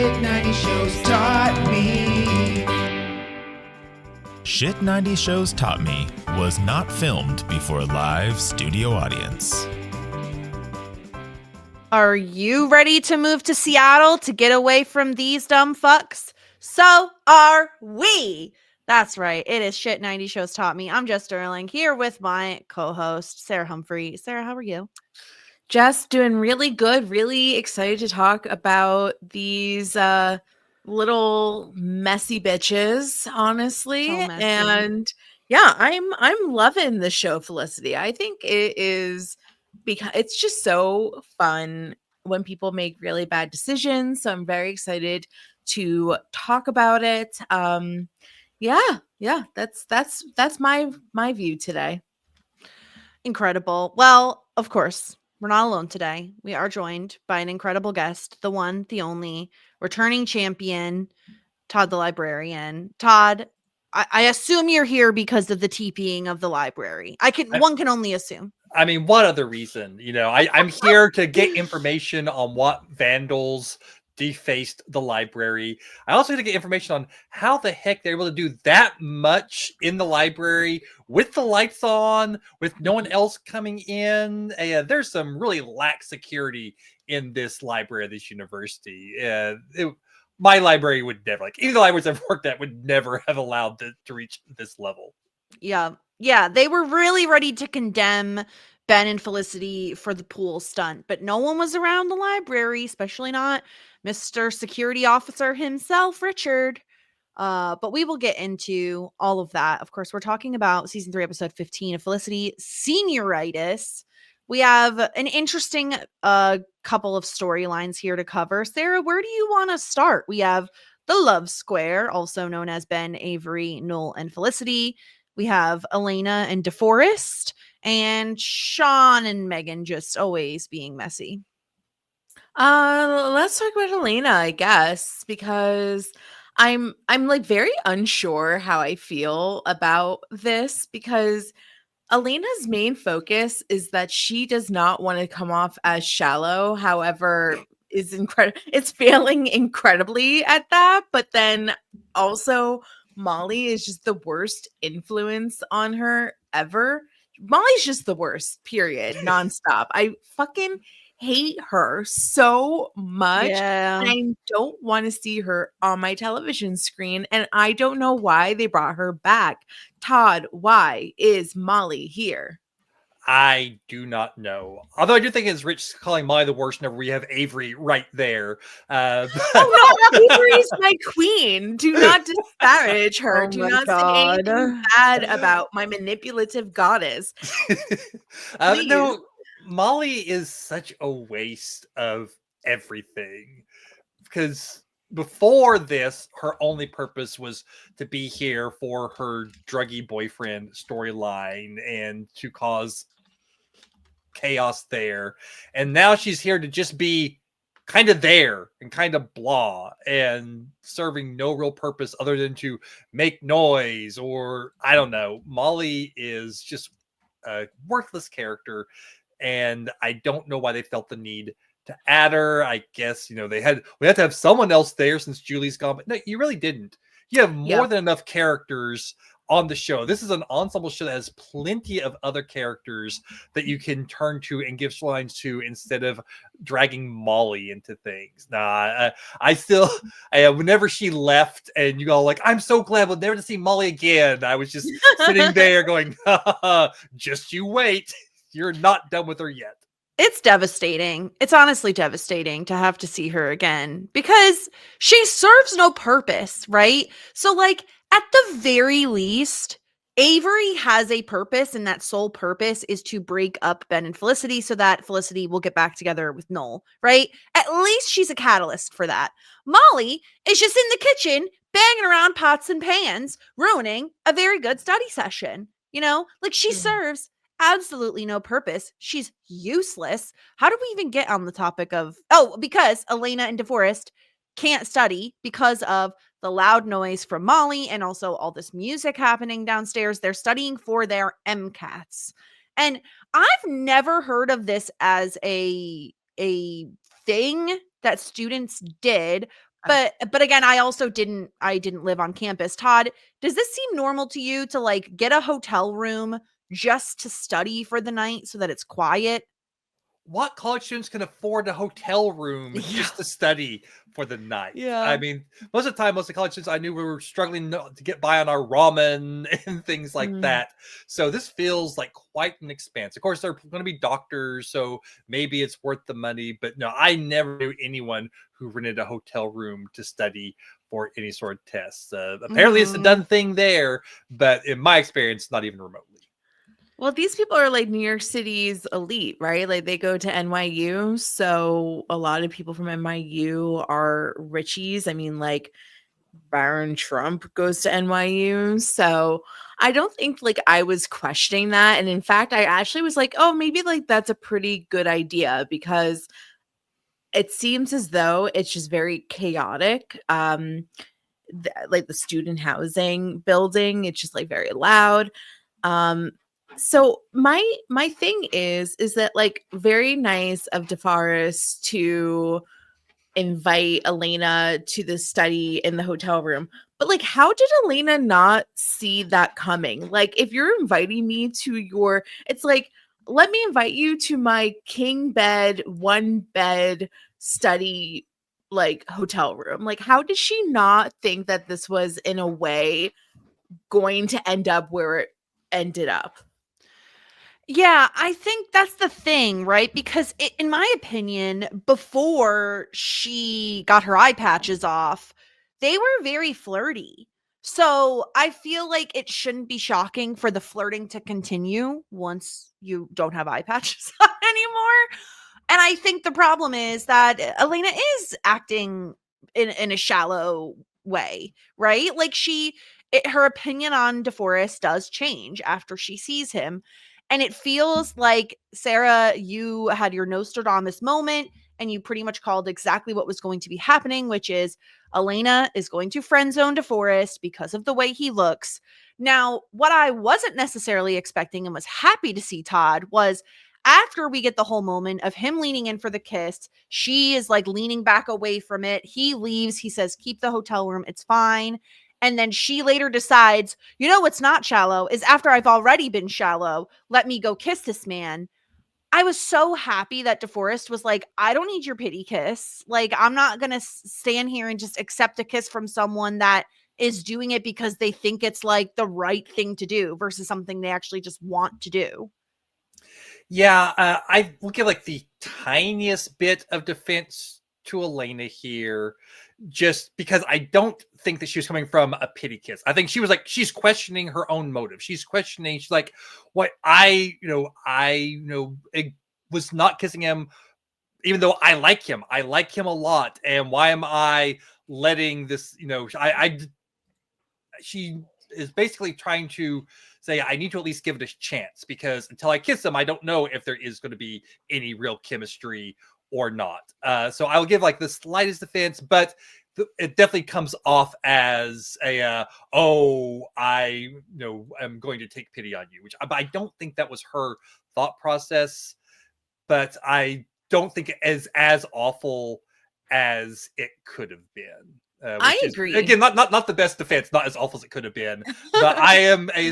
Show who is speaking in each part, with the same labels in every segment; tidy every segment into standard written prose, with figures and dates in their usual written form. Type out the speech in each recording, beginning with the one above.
Speaker 1: Shit 90 Shows Taught Me.
Speaker 2: Shit 90 Shows Taught Me was not filmed before a live studio audience.
Speaker 3: Are you ready to move to Seattle to get away from these dumb fucks? So are we. That's right. It is Shit 90 Shows Taught Me. I'm Jess Sterling here with my co-host, Sarah Humphrey. Sarah, how are you?
Speaker 4: Jess, doing really good. Really excited to talk about these little messy bitches, honestly.
Speaker 3: So messy.
Speaker 4: And yeah, I'm loving the show, Felicity. I think it is because it's just so fun when people make really bad decisions. So I'm very excited to talk about it. Yeah, that's my view today.
Speaker 3: Incredible. Well, of course, we're not alone today. We are joined by an incredible guest, the one, the only, returning champion, Todd the Librarian. Todd, I assume you're here because of the TPing of the library. One can only assume.
Speaker 5: I mean, what other reason? You know, I'm here to get information on what vandals defaced the library. I also need to get information on how the heck they're able to do that much in the library with the lights on, with no one else coming in. There's some really lax security in this library of this university. My library would never, like, any of the libraries I've worked at would never have allowed to reach this level.
Speaker 3: Yeah, they were really ready to condemn Ben and Felicity for the pool stunt, but no one was around the library, especially not Mr. Security Officer himself, Richard. But we will get into all of that. Of course, we're talking about season 3, episode 15 of Felicity, Senioritis. We have an interesting couple of storylines here to cover. Sarah, where do you want to start? We have the Love Square, also known as Ben, Avery, Noel, and Felicity. We have Elena and DeForest, and Sean and Meghan just always being messy.
Speaker 4: Let's talk about Elena, I guess, because I'm like very unsure how I feel about this, because Elena's main focus is that she does not want to come off as shallow. However, it's failing incredibly at that. But then also Molly is just the worst influence on her ever. Molly's just the worst, period, nonstop. I fucking hate her so much.
Speaker 3: Yeah.
Speaker 4: And I don't want to see her on my television screen. And I don't know why they brought her back. Todd, why is Molly here?
Speaker 5: I do not know. Although I do think it's rich calling Molly the worst whenever we have Avery right there.
Speaker 4: Oh no, Avery's my queen. Do not disparage her. Do not say anything bad about my manipulative goddess.
Speaker 5: No, Molly is such a waste of everything. Because before this, her only purpose was to be here for her druggy boyfriend storyline and to cause chaos there. And now she's here to just be kind of there and kind of blah and serving no real purpose other than to make noise, or I don't know. Molly is just a worthless character, and I don't know why they felt the need to add her. I guess, we had to have someone else there since Julie's gone, but no, you really didn't. You have more than enough characters on the show. This is an ensemble show that has plenty of other characters that you can turn to and give storylines to instead of dragging Molly into things. Whenever she left and you all like, I'm so glad we'll never to see Molly again. I was just sitting there going, just you wait. You're not done with her yet.
Speaker 3: It's devastating. It's honestly devastating to have to see her again because she serves no purpose, right? So, like, at the very least, Avery has a purpose, and that sole purpose is to break up Ben and Felicity so that Felicity will get back together with Noel, right? At least she's a catalyst for that. Molly is just in the kitchen banging around pots and pans, ruining a very good study session. Like, she serves absolutely no purpose. She's useless. How do we even get on the topic of, because Elena and DeForest can't study because of the loud noise from Molly and also all this music happening downstairs. They're studying for their MCATs. And I've never heard of this as a thing that students did But again, I didn't live on campus. Todd, does this seem normal to you to like get a hotel room just to study for the night so that it's quiet?
Speaker 5: What college students can afford a hotel room just to study for the night? I mean, most of the time, most of the college students I knew were struggling to get by on our ramen and things like that. So this feels like quite an expense. Of course, they're going to be doctors, so maybe it's worth the money. But no, I never knew anyone who rented a hotel room to study for any sort of tests. Apparently, it's a done thing there, but in my experience, not even remotely.
Speaker 4: Well, these people are like New York City's elite, right? Like they go to NYU. So a lot of people from NYU are richies. I mean, like Baron Trump goes to NYU. So I don't think like I was questioning that. And in fact, I actually was like, oh, maybe like that's a pretty good idea because it seems as though it's just very chaotic. Like the student housing building, it's just like very loud. So my thing is that like very nice of DeForest to invite Elena to the study in the hotel room. But like how did Elena not see that coming? Like if you're inviting me to your, it's like let me invite you to my king bed, one bed study like hotel room. Like how did she not think that this was in a way going to end up where it ended up?
Speaker 3: Yeah, I think that's the thing, right? Because in my opinion, before she got her eye patches off, they were very flirty. So I feel like it shouldn't be shocking for the flirting to continue once you don't have eye patches on anymore. And I think the problem is that Elena is acting in a shallow way, right? Like her opinion on DeForest does change after she sees him. And it feels like, Sarah, you had your Nostradamus moment and you pretty much called exactly what was going to be happening, which is Elena is going to friend zone DeForest because of the way he looks. Now, what I wasn't necessarily expecting and was happy to see, Todd, was after we get the whole moment of him leaning in for the kiss, she is like leaning back away from it. He leaves. He says, keep the hotel room. It's fine. And then she later decides, you know what's not shallow is after I've already been shallow, let me go kiss this man. I was so happy that DeForest was like, I don't need your pity kiss. Like, I'm not going to stand here and just accept a kiss from someone that is doing it because they think it's like the right thing to do versus something they actually just want to do.
Speaker 5: Yeah, I will give like the tiniest bit of defense to Elena here, just because I don't think that she was coming from a pity kiss. I think she was like, she's questioning her own motive. She's like, what I was not kissing him, even though I like him. I like him a lot. And why am I letting this, she is basically trying to say, I need to at least give it a chance because until I kiss him, I don't know if there is going to be any real chemistry or not. So I'll give like the slightest defense, but it definitely comes off as a, I am going to take pity on you, which I don't think that was her thought process, but I don't think it is as awful as it could have been.
Speaker 4: I agree.
Speaker 5: Again, not the best defense, not as awful as it could have been, but I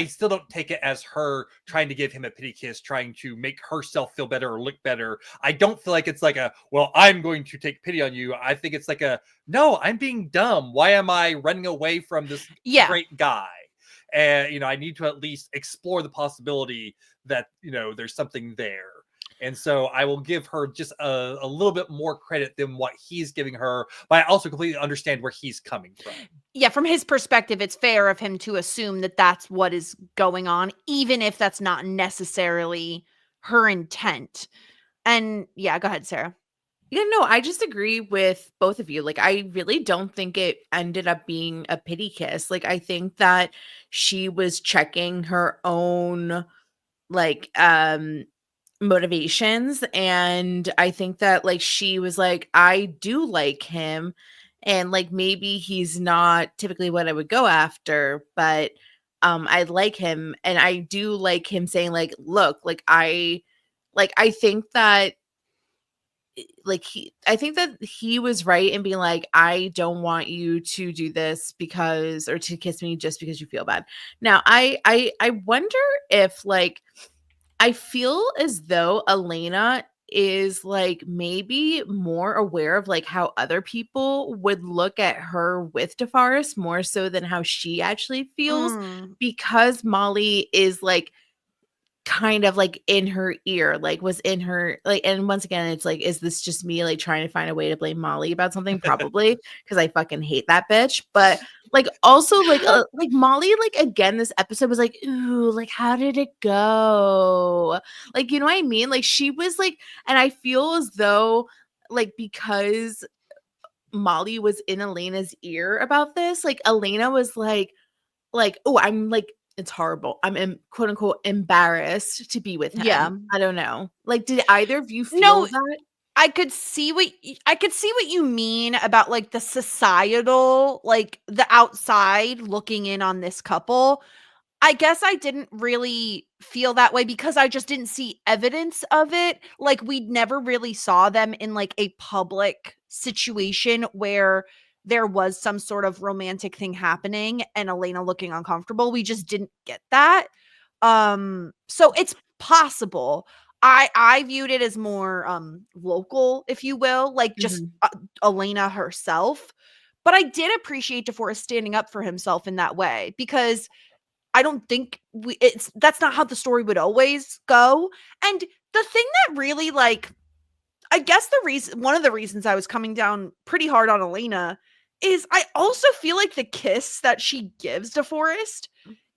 Speaker 5: still don't take it as her trying to give him a pity kiss, trying to make herself feel better or look better. I don't feel like it's like I'm going to take pity on you. I think it's like no, I'm being dumb. Why am I running away from this great guy? And, I need to at least explore the possibility that, there's something there. And so I will give her just a little bit more credit than what he's giving her, but I also completely understand where he's coming from.
Speaker 3: Yeah, from his perspective, it's fair of him to assume that that's what is going on, even if that's not necessarily her intent. And yeah, go ahead, Sarah.
Speaker 4: Yeah, no, I just agree with both of you. Like, I really don't think it ended up being a pity kiss. Like, I think that she was checking her own, like, motivations, and I think that like she was like, I do like him, and like maybe he's not typically what I would go after, but I like him, and I do like him saying like, look, I think that I think that he was right in being like, I don't want you to do this because, or to kiss me just because you feel bad. Now, I wonder if like, I feel as though Elena is like maybe more aware of like how other people would look at her with DeForest more so than how she actually feels, because Molly is like kind of like in her ear, like was in her like, and once again it's like, is this just me like trying to find a way to blame Molly about something? Probably, because I fucking hate that bitch. But like also like Molly, like again this episode was like, ooh, like how did it go, like, you know what I mean? Like she was like, and I feel as though like because Molly was in Elena's ear about this, like Elena was like, oh, I'm like, it's horrible. I'm quote unquote embarrassed to be with him.
Speaker 3: Yeah.
Speaker 4: I don't know. Like, did either of you feel
Speaker 3: No,
Speaker 4: that?
Speaker 3: I could see what you mean about like the societal, like the outside looking in on this couple. I guess I didn't really feel that way because I just didn't see evidence of it. Like we never really saw them in like a public situation where there was some sort of romantic thing happening and Elena looking uncomfortable. We just didn't get that. So it's possible. I viewed it as more local, if you will, like just
Speaker 4: Mhm.
Speaker 3: Elena herself. But I did appreciate DeForest standing up for himself in that way because I don't think that's not how the story would always go. And the thing that really like, I guess one of the reasons I was coming down pretty hard on Elena is I also feel like the kiss that she gives to Forrest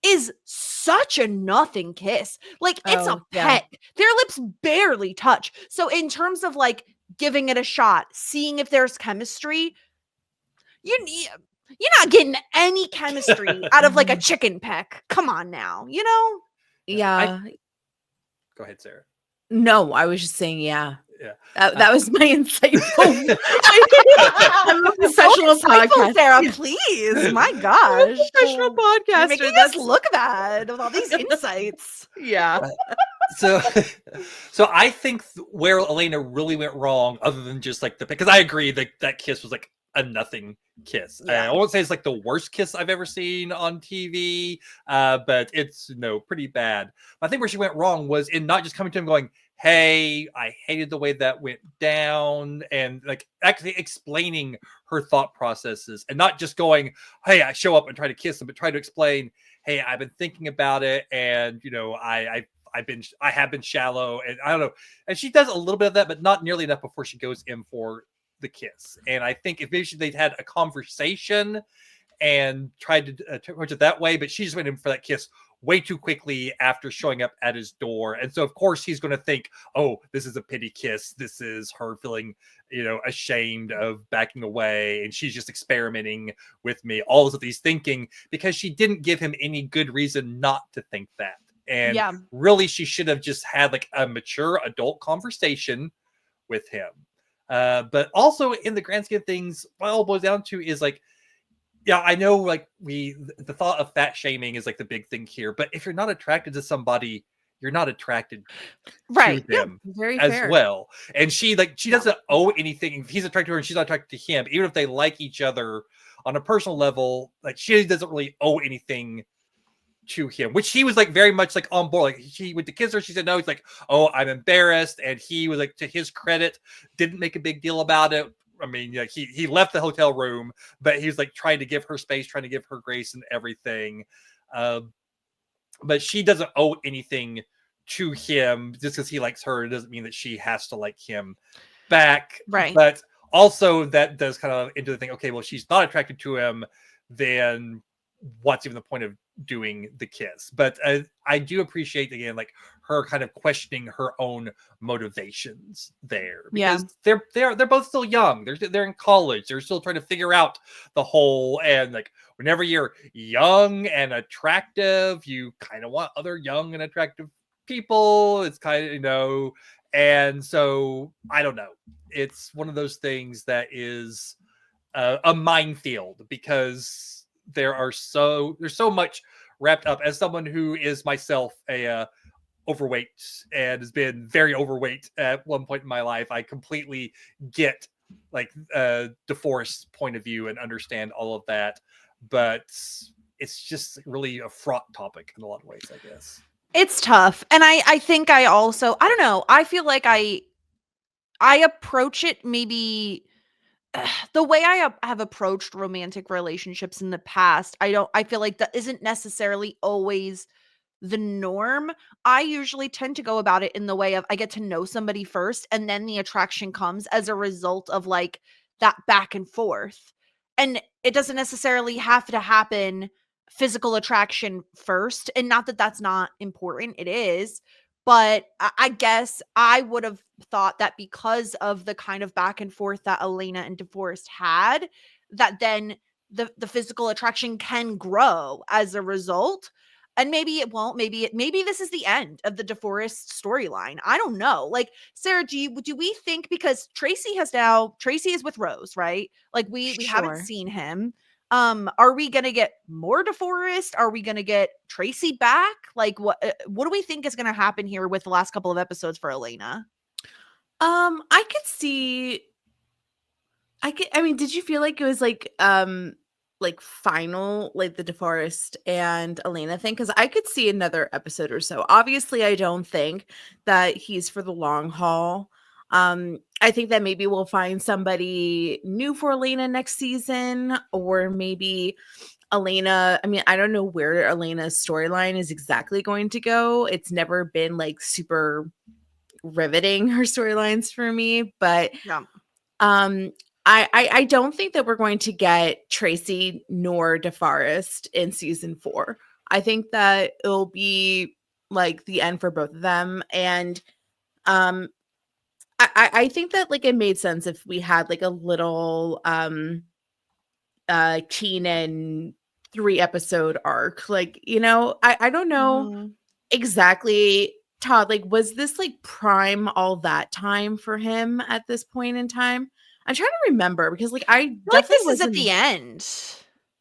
Speaker 3: is such a nothing kiss. Like it's a
Speaker 4: Oh, yeah.
Speaker 3: peck. Their lips barely touch. So in terms of like giving it a shot, seeing if there's chemistry, you're not getting any chemistry out of like a chicken peck. Come on now, you know?
Speaker 4: Yeah.
Speaker 5: Go ahead, Sarah.
Speaker 4: No, I was just saying, yeah.
Speaker 5: Yeah.
Speaker 4: That was my insightful. I'm a professional
Speaker 3: So insightful,
Speaker 4: podcaster.
Speaker 3: Sarah, please. My gosh.
Speaker 4: Professional podcaster.
Speaker 3: You're making us look bad with all these insights.
Speaker 4: Yeah.
Speaker 5: So I think where Elena really went wrong, other than just like because I agree that kiss was like a nothing kiss.
Speaker 3: Yeah.
Speaker 5: I won't say it's like the worst kiss I've ever seen on TV, but it's pretty bad. I think where she went wrong was in not just coming to him going, hey, I hated the way that went down, and like actually explaining her thought processes and not just going, hey, I show up and try to kiss him, but try to explain, hey, I've been thinking about it, and I have been shallow, and I don't know. And she does a little bit of that, but not nearly enough before she goes in for the kiss. And I think if maybe they'd had a conversation and tried to approach it that way, but she just went in for that kiss way too quickly after showing up at his door. And so of course he's going to think, oh, this is a pity kiss. This is her feeling, ashamed of backing away. And she's just experimenting with me. All of these thinking, because she didn't give him any good reason not to think that. And really, she should have just had like a mature adult conversation with him. But also in the grand scheme of things, what it all boils down to is like, yeah, I know like the thought of fat shaming is like the big thing here. But if you're not attracted to somebody, you're not attracted to them
Speaker 4: very
Speaker 5: as
Speaker 4: fair.
Speaker 5: well. And she doesn't owe anything. If he's attracted to her and she's not attracted to him, even if they like each other on a personal level, like she doesn't really owe anything to him, which he was like very much like on board. Like he went to kiss her, she said no. He's like, oh, I'm embarrassed, and he was like, to his credit, didn't make a big deal about it. I mean, like he left the hotel room, but he was like trying to give her space, trying to give her grace and everything. But she doesn't owe anything to him. Just because he likes her, it doesn't mean that she has to like him back.
Speaker 3: Right.
Speaker 5: But also that does kind of into the thing. Okay, well, she's not attracted to him, then what's even the point of doing the kiss? But I do appreciate again like her kind of questioning her own motivations there, because they're both still young. They're in college. They're still trying to figure out the whole, and like whenever you're young and attractive, you kind of want other young and attractive people. It's kind of and so I don't know. It's one of those things that is a minefield, because there's so much wrapped up. As someone who is myself a overweight and has been very overweight at one point in my life, I completely get like DeForest's point of view and understand all of that. But it's just really a fraught topic in a lot of ways, I guess.
Speaker 3: It's tough. And I think I don't know. I feel like I approach it maybe the way I have approached romantic relationships in the past. I feel like that isn't necessarily always the norm. I usually tend to go about it in the way of I get to know somebody first and then the attraction comes as a result of like that back and forth. And it doesn't necessarily have to happen physical attraction first. And not that that's not important, it is. But I guess I would have thought that because of the kind of back and forth that Elena and DeForest had, that then the physical attraction can grow as a result. And maybe it won't. Maybe this is the end of the DeForest storyline. I don't know. Like, Sarah, do we think, because Tracy is with Rose, right? Like we haven't seen him. Are we gonna get more DeForest? Are we gonna get Tracy back? Like what do we think is gonna happen here with the last couple of episodes for Elena?
Speaker 4: I could see. I mean, did you feel like it was like final, like the DeForest and Elena thing? Because I could see another episode or so. Obviously, I don't think that he's for the long haul. I think that maybe we'll find somebody new for Elena next season, or maybe Elena. I mean, I don't know where Elena's storyline is exactly going to go. It's never been like super riveting, her storylines for me, but
Speaker 3: Yeah.
Speaker 4: I don't think that we're going to get Tracy nor DeForest in season 4. I think that it'll be like the end for both of them. And I think that like it made sense if we had like a little Keenan 3-episode arc. Like, you know, I don't know exactly, Todd, like was this like prime all that time for him at this point in time? I'm trying to remember because like I
Speaker 3: feel like this is at the end.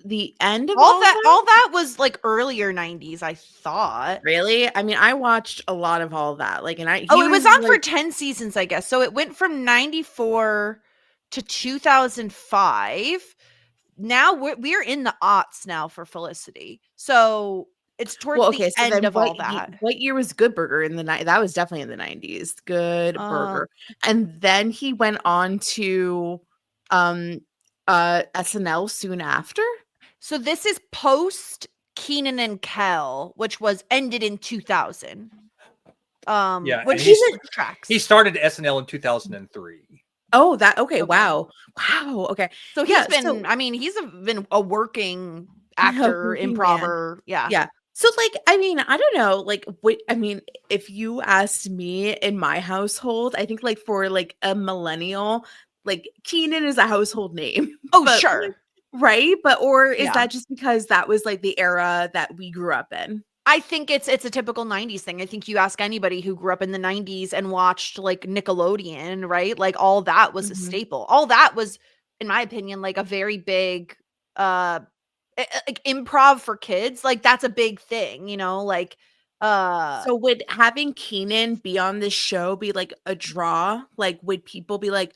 Speaker 4: The end of
Speaker 3: all that was like earlier 90s, I thought.
Speaker 4: Really? I mean, I watched a lot of all that. Like, and it
Speaker 3: was on for 10 seasons, I guess. So it went from 94 to 2005. Now we're in the aughts now for Felicity. So it's towards the end of all that.
Speaker 4: What year was Good Burger in the night? That was definitely in the 90s. Good Burger. And then he went on to SNL soon after.
Speaker 3: So this is post Kenan and Kel, which was ended in 2000. Which
Speaker 5: he started SNL in 2003.
Speaker 4: Oh, that okay. Wow. Okay.
Speaker 3: So he's been. I mean, he's been a working actor, improver. Yeah.
Speaker 4: Yeah. So, like, I mean, I don't know. Like, if you asked me in my household, I think, like, for like a millennial, like Kenan is a household name.
Speaker 3: Oh, but, sure.
Speaker 4: Right. But is that just because that was like the era that we grew up in?
Speaker 3: I think it's a typical 90s thing. I think you ask anybody who grew up in the 90s and watched like Nickelodeon, right? Like all that was a staple. All that was, in my opinion, like a very big like improv for kids. Like that's a big thing, you know, like
Speaker 4: so would having Kenan be on this show be like a draw? Like would people be like,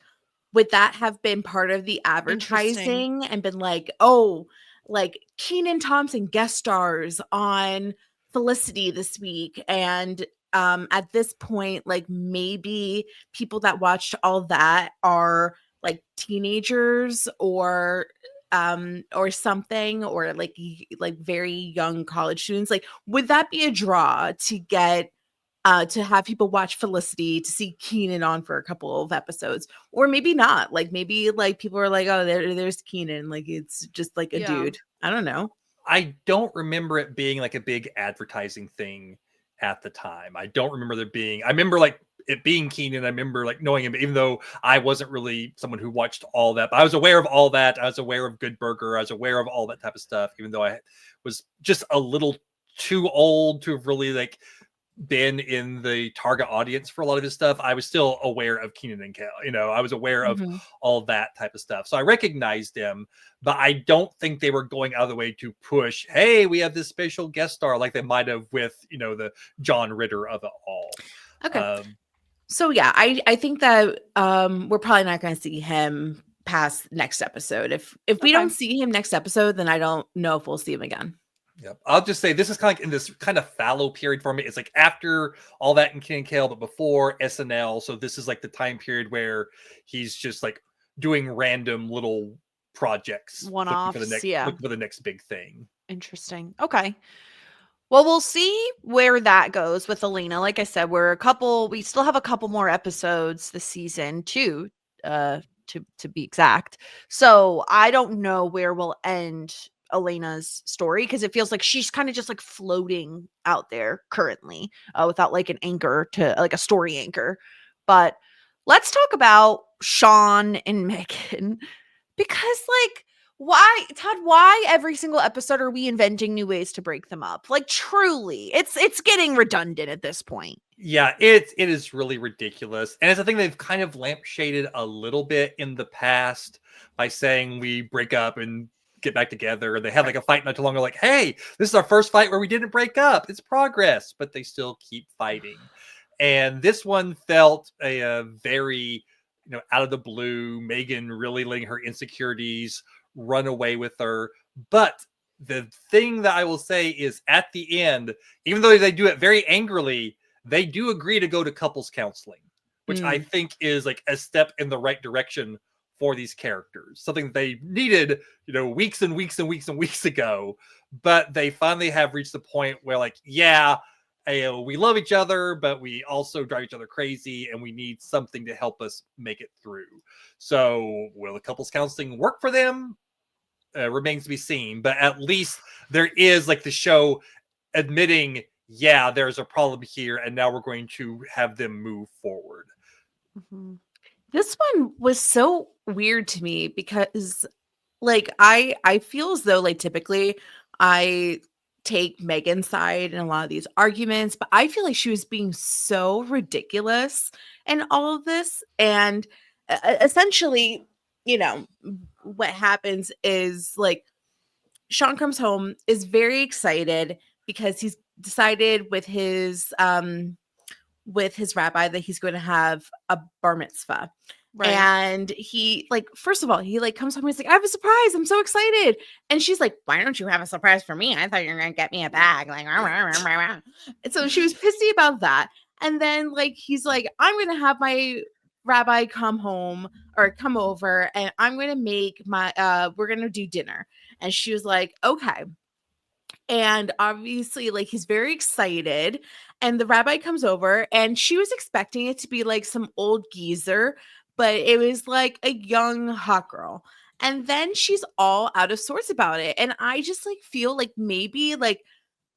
Speaker 4: would that have been part of the advertising and been like, oh, like Kenan Thompson guest stars on Felicity this week, and at this point, like maybe people that watched all that are like teenagers or something, or like very young college students. Like, would that be a draw to get to have people watch Felicity, to see Kenan on for a couple of episodes? Or maybe not. Like maybe like people are like, oh, there's Kenan, like it's just like a dude. I don't know.
Speaker 5: I don't remember it being like a big advertising thing at the time. I don't remember there being, I remember like it being Kenan. I remember like knowing him, even though I wasn't really someone who watched all that, but I was aware of all that. I was aware of Good Burger. I was aware of all that type of stuff, even though I was just a little too old to have really like been in the target audience for a lot of his stuff, I was still aware of Keenan and Kel. I was aware of all that type of stuff. So I recognized him, but I don't think they were going out of the way to push, hey, we have this special guest star like they might have with, the John Ritter of it all.
Speaker 4: Okay. So yeah, I think that we're probably not going to see him past next episode. If we don't see him next episode, then I don't know if we'll see him again.
Speaker 5: Yep. I'll just say this is kind of in this kind of fallow period for me. It's like after all that in King and Kale, but before SNL. So this is like the time period where he's just like doing random little projects,
Speaker 3: one-offs,
Speaker 5: looking for the next big thing.
Speaker 3: Interesting. Okay. Well, we'll see where that goes with Elena. Like I said, we still have a couple more episodes this season too, to be exact. So I don't know where we'll end Elena's story, because it feels like she's kind of just like floating out there currently, without like an anchor to like a story anchor. But let's talk about Sean and Meghan, because like, why, Todd, why every single episode are we inventing new ways to break them up? Like, truly, it's getting redundant at this point.
Speaker 5: Yeah, it is really ridiculous. And it's a thing they've kind of lampshaded a little bit in the past by saying we break up and get back together. They had like a fight not too long ago, like, hey, this is our first fight where we didn't break up. It's progress, but they still keep fighting. And this one felt a very, out of the blue, Meghan really letting her insecurities run away with her. But the thing that I will say is at the end, even though they do it very angrily, they do agree to go to couples counseling, which I think is like a step in the right direction for these characters, something that they needed, weeks and weeks and weeks and weeks ago. But they finally have reached the point where like, yeah, we love each other, but we also drive each other crazy, and we need something to help us make it through. So will the couples counseling work for them? Remains to be seen, but at least there is like the show admitting, yeah, there's a problem here, and now we're going to have them move forward.
Speaker 4: This one was so weird to me because like I feel as though like typically I take Meghan's side in a lot of these arguments, but I feel like she was being so ridiculous in all of this. And essentially, what happens is like Sean comes home, is very excited because he's decided with his rabbi that he's going to have a bar mitzvah. Right. And he like, first of all, he like comes home and he's like, I have a surprise. I'm so excited. And she's like, why don't you have a surprise for me? I thought you were going to get me a bag. Like, and so she was pissy about that. And then like, he's like, I'm going to have my rabbi come over and I'm going to make we're going to do dinner. And she was like, okay. And obviously, like, he's very excited. And the rabbi comes over, and she was expecting it to be like some old geezer, but it was like a young hot girl. And then she's all out of sorts about it. And I just like feel like maybe like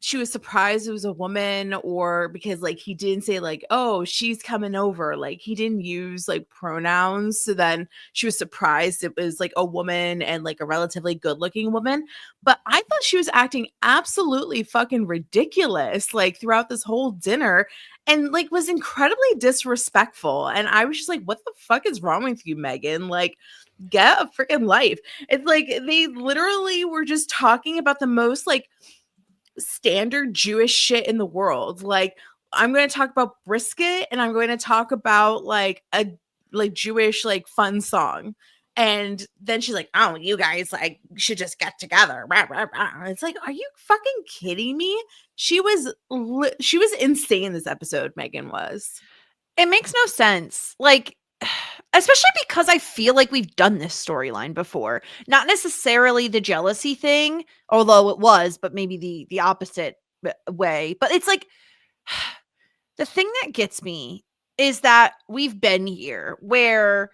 Speaker 4: she was surprised it was a woman, or because like he didn't say like, oh, she's coming over. Like he didn't use like pronouns. So then she was surprised it was like a woman, and like a relatively good looking woman. But I thought she was acting absolutely fucking ridiculous like throughout this whole dinner, and like was incredibly disrespectful. And I was just like, what the fuck is wrong with you, Meghan? Like, get a freaking life. It's like they literally were just talking about the most like standard Jewish shit in the world. Like, I'm going to talk about brisket, and I'm going to talk about like a like Jewish like fun song. And then she's like, oh, you guys like should just get together. Rah, rah, rah. It's like, are you fucking kidding me? She was insane this episode, Meghan was.
Speaker 3: It makes no sense. Like, especially because I feel like we've done this storyline before. Not necessarily the jealousy thing, although it was, but maybe the opposite way. But it's like, the thing that gets me is that we've been here where,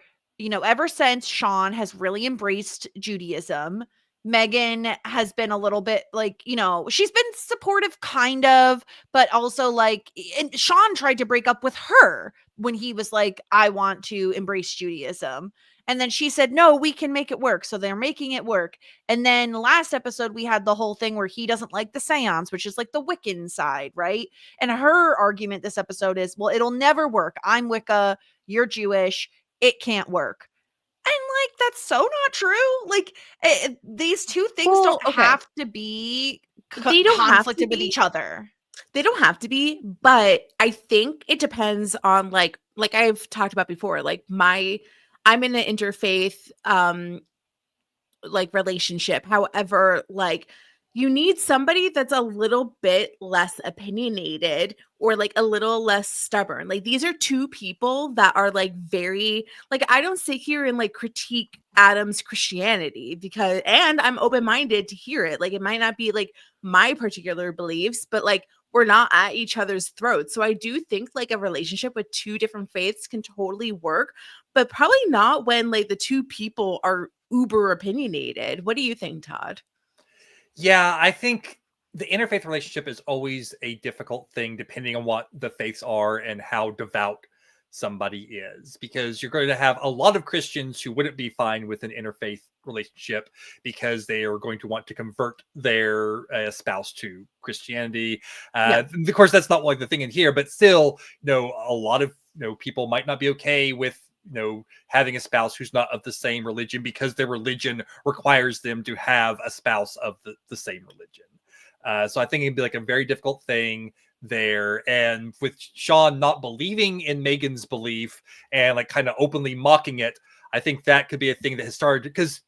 Speaker 3: ever since Sean has really embraced Judaism, Meghan has been a little bit like, she's been supportive kind of, but also like, and Sean tried to break up with her when he was like, I want to embrace Judaism. And then she said, no, we can make it work. So they're making it work. And then last episode, we had the whole thing where he doesn't like the seance, which is like the Wiccan side, right? And her argument this episode is, well, it'll never work. I'm Wicca, you're Jewish. It can't work. And like, that's so not true. Like, these two things don't have to be
Speaker 4: they don't
Speaker 3: conflicted
Speaker 4: have to
Speaker 3: with each other.
Speaker 4: They don't have to be, but I think it depends on like I've talked about before, like I'm in an interfaith like relationship. However, like you need somebody that's a little bit less opinionated or like a little less stubborn. Like these are two people that are like very like I don't sit here and like critique Adam's Christianity and I'm open-minded to hear it. Like it might not be like my particular beliefs, but like we're not at each other's throats. So I do think like a relationship with two different faiths can totally work, but probably not when like the two people are uber opinionated. What do you think, Todd?
Speaker 5: Yeah, I think the interfaith relationship is always a difficult thing depending on what the faiths are and how devout somebody is, because you're going to have a lot of Christians who wouldn't be fine with an interfaith relationship because they are going to want to convert their spouse to Christianity. Of course, that's not like the thing in here, but still, a lot of people might not be okay with having a spouse who's not of the same religion because their religion requires them to have a spouse of the same religion. So I think it'd be like a very difficult thing there. And with Sean not believing in Meghan's belief and like kind of openly mocking it, I think that could be a thing that has started because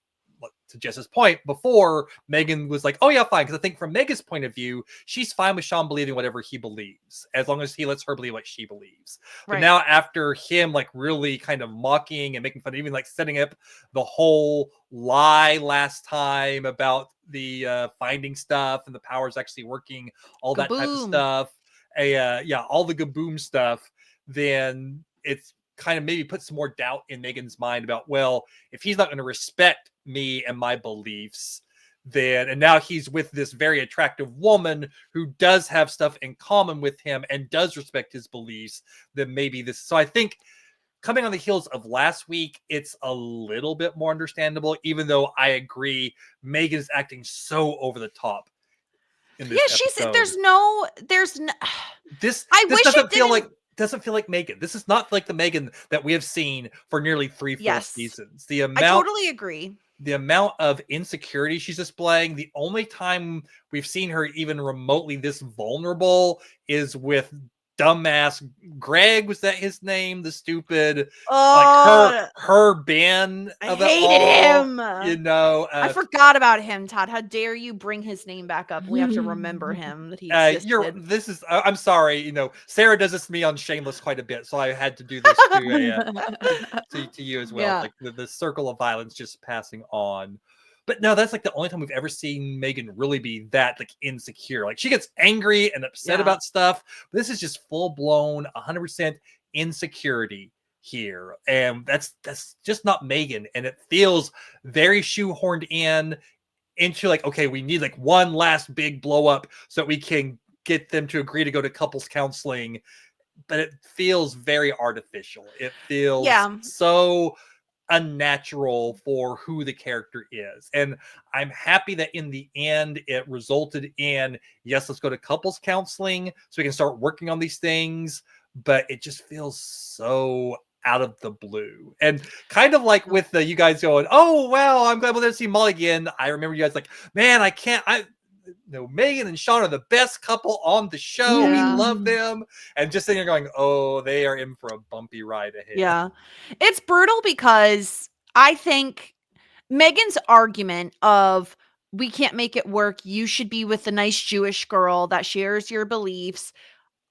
Speaker 5: to Jess's point before, Meghan was like, oh yeah, fine. Because I think from Meghan's point of view, she's fine with Sean believing whatever he believes, as long as he lets her believe what she believes. Right. But now after him like really kind of mocking and making fun, even like setting up the whole lie last time about the finding stuff and the powers actually working, all that type of stuff. All the gaboom stuff, then it's kind of maybe put some more doubt in Meghan's mind about, well, if he's not going to respect me and my beliefs, then, and now he's with this very attractive woman who does have stuff in common with him and does respect his beliefs, then maybe this. So I think coming on the heels of last week, it's a little bit more understandable, even though I agree Meghan is acting so over the top.
Speaker 3: There's no,
Speaker 5: this doesn't feel like Meghan. This is not like the Meghan that we have seen for nearly 3-4 seasons. I
Speaker 3: totally agree.
Speaker 5: The amount of insecurity she's displaying, the only time we've seen her even remotely this vulnerable is with dumbass Greg. Was that his name? The stupid, like her ban of it all.
Speaker 3: I hated him.
Speaker 5: I
Speaker 3: forgot about him, Todd. How dare you bring his name back up? We have to remember him that he existed.
Speaker 5: I'm sorry. Sarah does this to me on Shameless quite a bit, so I had to do this to you as well. Yeah. Like the circle of violence just passing on. But no, that's like the only time we've ever seen Meghan really be that like insecure. Like she gets angry and upset about stuff. But this is just full blown 100% insecurity here. And that's just not Meghan. And it feels very shoehorned into like, okay, we need like one last big blow up so that we can get them to agree to go to couples counseling. But it feels very artificial. It feels so unnatural for who the character is. And I'm happy that in the end it resulted in, yes, let's go to couples counseling so we can start working on these things, but it just feels so out of the blue. And kind of like with you guys going, oh wow, I'm glad we'll never see Molly again. I remember you guys like, man, Meghan and Sean are the best couple on the show. We love them. And just sitting there going, oh, they are in for a bumpy ride ahead.
Speaker 3: Yeah. It's brutal because I think Meghan's argument of we can't make it work, you should be with a nice Jewish girl that shares your beliefs,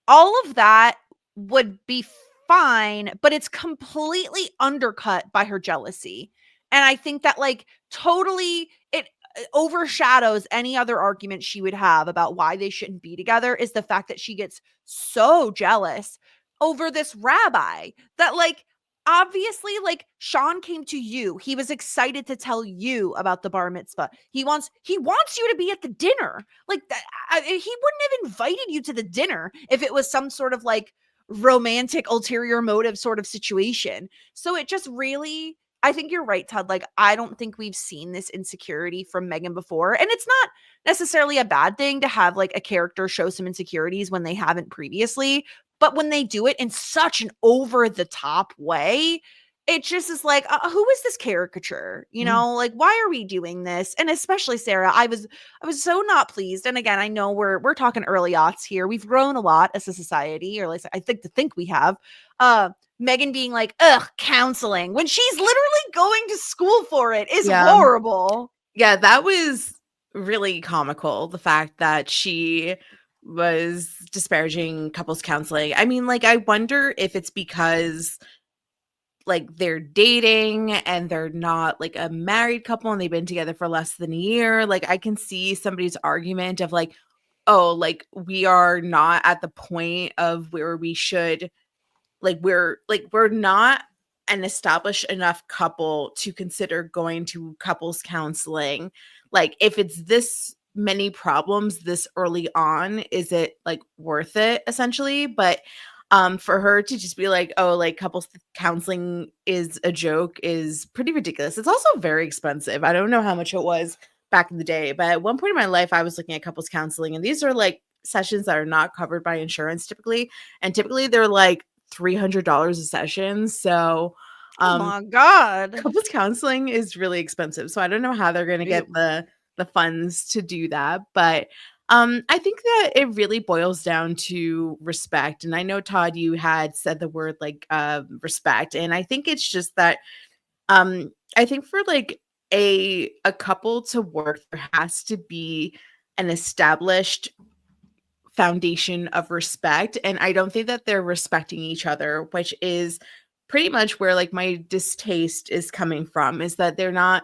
Speaker 3: all of that would be fine, but it's completely undercut by her jealousy. And I think that like totally it overshadows any other argument she would have about why they shouldn't be together is the fact that she gets so jealous over this rabbi that like obviously, like, Sean came to you. He was excited to tell you about the bar mitzvah. He wants you to be at the dinner. Like, that, he wouldn't have invited you to the dinner if it was some sort of like romantic ulterior motive sort of situation. So it just really, I think you're right, Todd. Like, I don't think we've seen this insecurity from Meghan before. And it's not necessarily a bad thing to have like a character show some insecurities when they haven't previously. But when they do it in such an over the top way, it just is like, who is this caricature? You know, like, why are we doing this? And especially Sarah, I was so not pleased. And again, I know we're talking early aughts here. We've grown a lot as a society, or at least I think we have. Meghan being like, ugh, counseling when she's literally going to school for it is horrible.
Speaker 4: Yeah, that was really comical. The fact that she was disparaging couples counseling. I mean, like, I wonder if it's because like they're dating and they're not like a married couple and they've been together for less than a year. Like, I can see somebody's argument of like, oh, like, we are not at the point of where we should, like, we're not an established enough couple to consider going to couples counseling. Like, if it's this many problems this early on, is it like worth it, essentially? But for her to just be like, oh, like, couples counseling is a joke is pretty ridiculous. It's also very expensive. I don't know how much it was back in the day, but at one point in my life I was looking at couples counseling, and these are like sessions that are not covered by insurance typically, and typically they're like $300 a session. So
Speaker 3: oh my god,
Speaker 4: couples counseling is really expensive. So I don't know how they're going to get the funds to do that. But I think that it really boils down to respect. And I know, Todd, you had said the word like respect. And I think it's just that I think for like a couple to work, there has to be an established foundation of respect. And I don't think that they're respecting each other, which is pretty much where like my distaste is coming from, is that they're not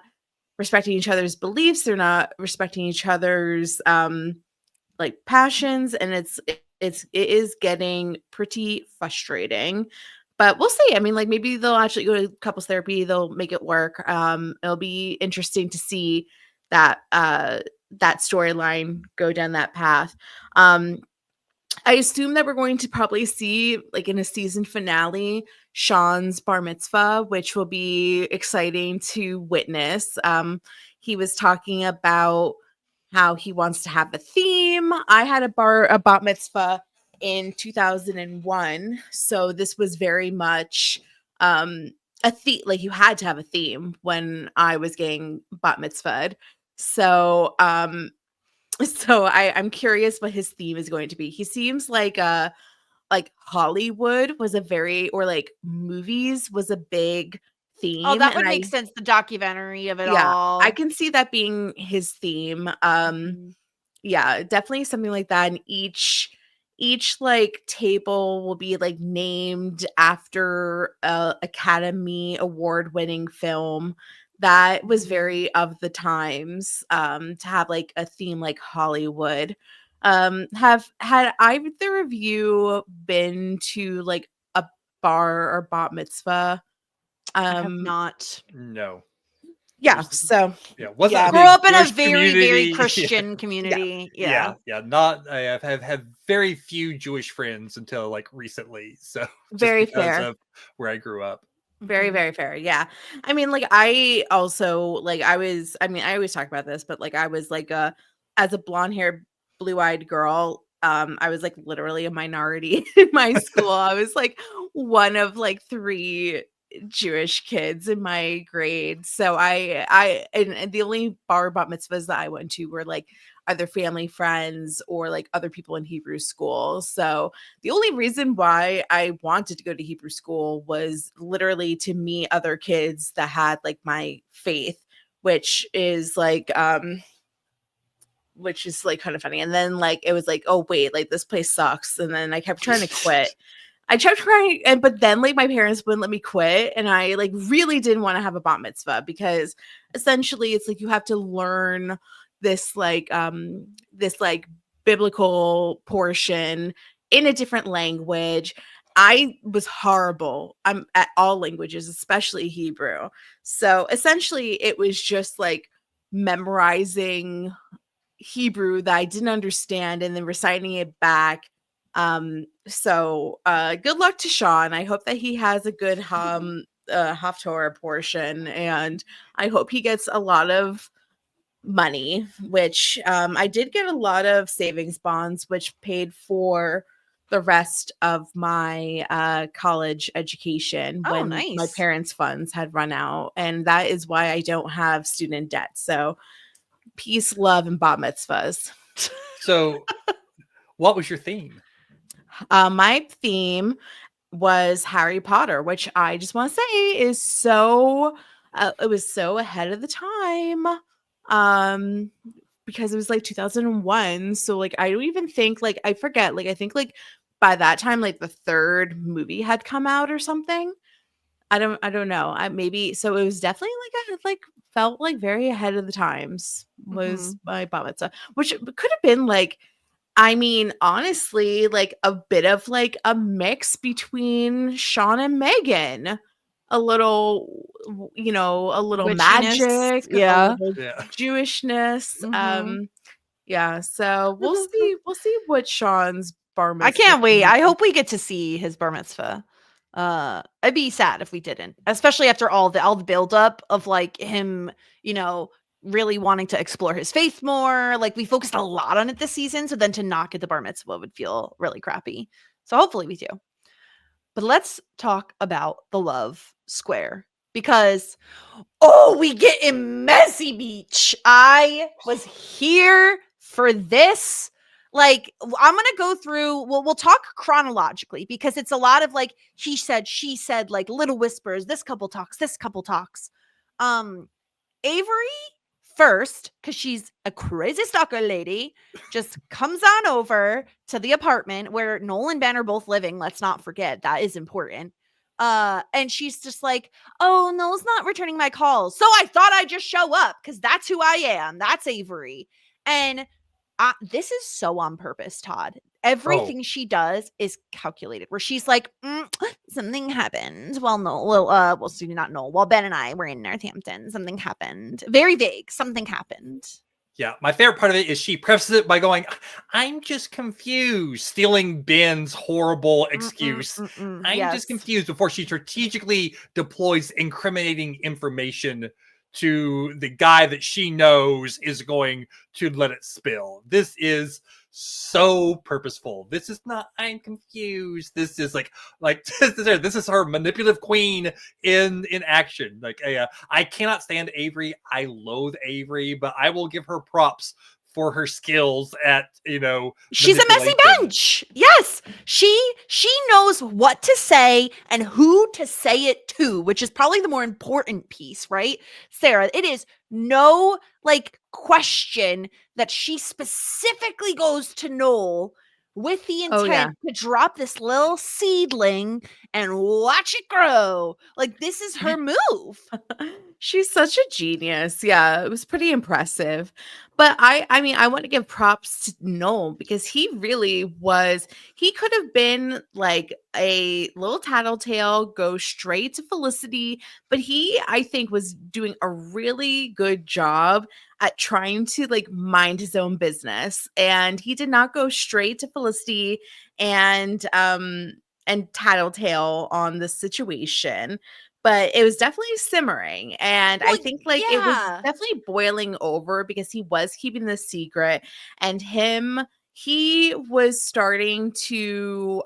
Speaker 4: respecting each other's beliefs, they're not respecting each other's like passions, and it is getting pretty frustrating. But we'll see. I mean, like, maybe they'll actually go to couples therapy, they'll make it work. It'll be interesting to see that that storyline go down that path. I assume that we're going to probably see, like, in a season finale, Sean's bar mitzvah, which will be exciting to witness. He was talking about how he wants to have a theme. I had a bat mitzvah in 2001, so this was very much a theme. Like, you had to have a theme when I was getting bat mitzvahed. So I'm curious what his theme is going to be. He seems like Hollywood was a very, or like movies was a big theme.
Speaker 3: Oh, that would make sense. The documentary of it all.
Speaker 4: I can see that being his theme. Yeah, definitely something like that. And each like table will be like named after a Academy Award winning film that was very of the times, to have like a theme like Hollywood. Had either of you been to like a bar or bat mitzvah?
Speaker 3: I have not.
Speaker 5: No.
Speaker 4: Yeah. So
Speaker 5: wasn't
Speaker 3: grew up in a
Speaker 5: Jewish
Speaker 3: very,
Speaker 5: community.
Speaker 3: very Christian community. Yeah.
Speaker 5: Not. I have had very few Jewish friends until like recently. So
Speaker 4: very fair.
Speaker 5: Of where I grew up.
Speaker 4: Very, very fair. Yeah. I mean, like, I also like I always talk about this, but like I was like as a blonde haired, blue eyed girl, I was like literally a minority in my school. I was like one of like 3 Jewish kids in my grade. So and the only bar bat mitzvahs that I went to were like either family friends or like other people in Hebrew school. So the only reason why I wanted to go to Hebrew school was literally to meet other kids that had like my faith, which is like kind of funny. And then like it was like, oh wait, like this place sucks. And then I kept trying to quit. But then like my parents wouldn't let me quit, and I like really didn't want to have a bat mitzvah because essentially it's like you have to learn this biblical portion in a different language. I was horrible. I'm at all languages, especially Hebrew. So essentially it was just like memorizing Hebrew that I didn't understand and then reciting it back. So good luck to Sean. I hope that he has a good Haftorah portion, and I hope he gets a lot of money, which I did get a lot of savings bonds, which paid for the rest of my college education
Speaker 3: Oh,
Speaker 4: when my
Speaker 3: nice.
Speaker 4: parents' funds had run out. And that is why I don't have student debt. So peace, love, and bat mitzvahs.
Speaker 5: So what was your theme?
Speaker 4: My theme was Harry Potter, which I just want to say is so it was so ahead of the time. Because it was like 2001. So like I don't even think like I forget. Like I think like by that time, like the third movie had come out or something. I don't know. I maybe so it was definitely like I like felt like very ahead of the times was my bat mitzvah, which could have been like I mean, honestly, like a bit of like a mix between Sean and Meghan. A little, a little
Speaker 3: Witchiness,
Speaker 4: magic, a
Speaker 3: yeah.
Speaker 4: little
Speaker 5: Yeah.
Speaker 4: Jewishness.
Speaker 3: Mhm.
Speaker 4: Yeah. So we'll see what Sean's bar mitzvah.
Speaker 3: I can't wait.
Speaker 4: can
Speaker 3: I
Speaker 4: be.
Speaker 3: hope we get to see his bar mitzvah. I'd be sad if we didn't, especially after all the build up of like him, really wanting to explore his faith more. Like we focused a lot on it this season, so then to not get the bar mitzvah would feel really crappy. So hopefully we do. But let's talk about the love square because we get in Messy Beach. I was here for this. Like I'm gonna go through. We'll talk chronologically because it's a lot of like he said, she said, like little whispers. This couple talks. Avery first, because she's a crazy stalker lady, just comes on over to the apartment where Noel and Ben are both living. Let's not forget that is important. And she's just like, oh, Noel's not returning my calls, so I thought I'd just show up because that's who I am. That's Avery. And this is so on purpose, Todd. Everything she does is calculated. Where she's like, something happened. Well, not Noel. While Ben and I were in Northampton, something happened. Very vague. Something happened.
Speaker 5: Yeah, my favorite part of it is she prefaces it by going, I'm just confused, stealing Ben's horrible excuse. I'm just confused before she strategically deploys incriminating information to the guy that she knows is going to let it spill. This is so purposeful. This is not, I'm confused. This is like this is her manipulative queen in action. Like I cannot stand Avery. I loathe Avery, but I will give her props for her skills at
Speaker 3: she's a messy bench. Yes, she knows what to say and who to say it to, which is probably the more important piece, right, Sarah? It is no like question that she specifically goes to Noel with the intent to drop this little seedling and watch it grow. Like this is her move.
Speaker 4: She's such a genius. Yeah, it was pretty impressive. But I mean, I want to give props to Noel because he really was, he could have been like a little tattletale, go straight to Felicity, but he, I think, was doing a really good job at trying to like mind his own business. And he did not go straight to Felicity and tattletale on the situation. But it was definitely simmering. And I think like it was definitely boiling over because he was keeping the secret and he was starting to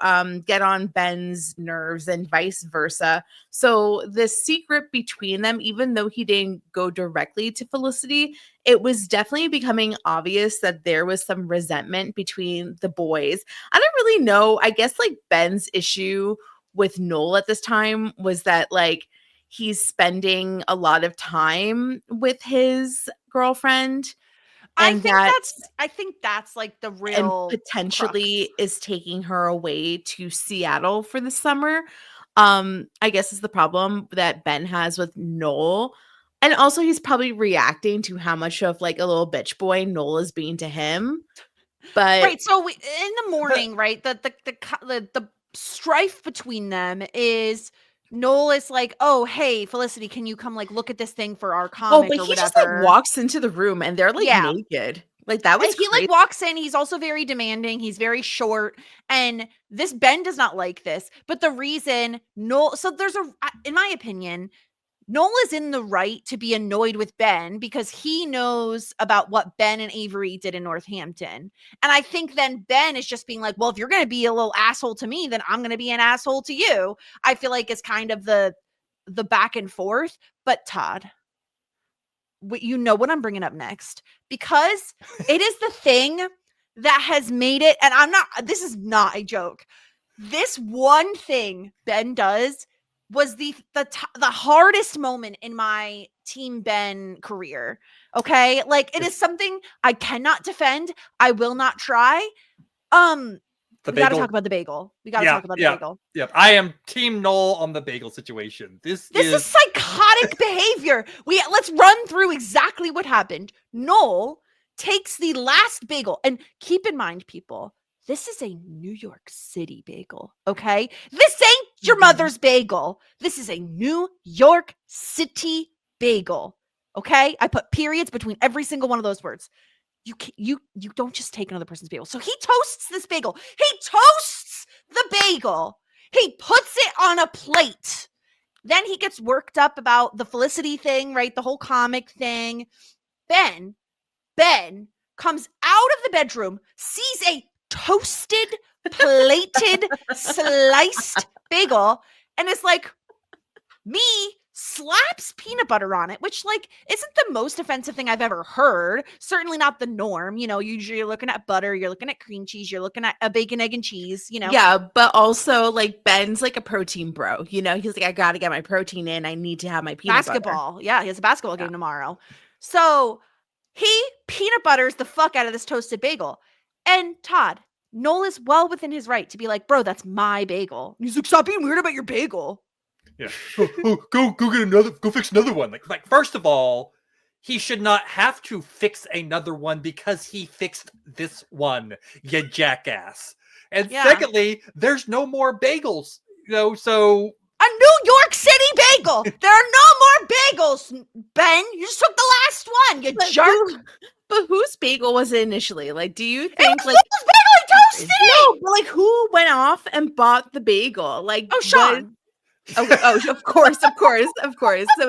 Speaker 4: get on Ben's nerves and vice versa. So the secret between them, even though he didn't go directly to Felicity, it was definitely becoming obvious that there was some resentment between the boys. I don't really know. I guess like Ben's issue with Noel at this time was that like he's spending a lot of time with his girlfriend.
Speaker 3: I think that's like the real
Speaker 4: and potentially
Speaker 3: crux.
Speaker 4: Is taking her away to Seattle for the summer. I guess is the problem that Ben has with Noel. And also he's probably reacting to how much of like a little bitch boy Noel is being to him. But
Speaker 3: right, so in the morning, right, the strife between them is Noel is like, oh, hey, Felicity, can you come like look at this thing for our comic
Speaker 4: but
Speaker 3: or
Speaker 4: he
Speaker 3: whatever?
Speaker 4: just like walks into the room and they're like naked. Like that was
Speaker 3: and he
Speaker 4: crazy.
Speaker 3: like walks in. He's also very demanding. He's very short, and this Ben does not like this. But the reason Noel, so there's in my opinion, Noel is in the right to be annoyed with Ben because he knows about what Ben and Avery did in Northampton. And I think then Ben is just being like, well, if you're going to be a little asshole to me, then I'm going to be an asshole to you. I feel like it's kind of the back and forth. But Todd, you know what I'm bringing up next, because it is the thing that has made it. And this is not a joke. This one thing Ben does was the hardest moment in my Team Ben career. Okay. Like it is something I cannot defend. I will not try. We got to talk about the bagel. We got to talk about the bagel.
Speaker 5: Yeah, I am Team Noel on the bagel situation. This is
Speaker 3: psychotic behavior. Let's run through exactly what happened. Noel takes the last bagel, and keep in mind, people, this is a New York City bagel, okay? This ain't your mother's bagel. This is a New York City bagel, okay? I put periods between every single one of those words. You don't just take another person's bagel. So he toasts this bagel. He toasts the bagel. He puts it on a plate. Then he gets worked up about the Felicity thing, right? The whole comic thing. Ben comes out of the bedroom, sees a toasted, plated, sliced bagel, and is like, me, slaps peanut butter on it, which like isn't the most offensive thing I've ever heard. Certainly not the norm. You know, usually you're looking at butter, you're looking at cream cheese, you're looking at a bacon, egg, and cheese, you know?
Speaker 4: Yeah, but also like Ben's like a protein bro. You know, he's like, I got to get my protein in. I need to have my peanut
Speaker 3: basketball.
Speaker 4: butter.
Speaker 3: Yeah, he has a basketball game tomorrow. So he peanut butters the fuck out of this toasted bagel. And Todd, Noel is well within his right to be like, bro, that's my bagel. And he's like, stop being weird about your bagel.
Speaker 5: Yeah. Go fix another one. Like first of all, he should not have to fix another one because he fixed this one, you jackass. And secondly, there's no more bagels. You know, so
Speaker 3: a New York City bagel. There are no more bagels, Ben. You just took the last one, you jerk.
Speaker 4: But whose bagel was it initially? Like, do you think
Speaker 3: it was like bagel? I toasted it.
Speaker 4: No, but like who went off and bought the bagel? Like,
Speaker 3: Sean.
Speaker 4: Of course. So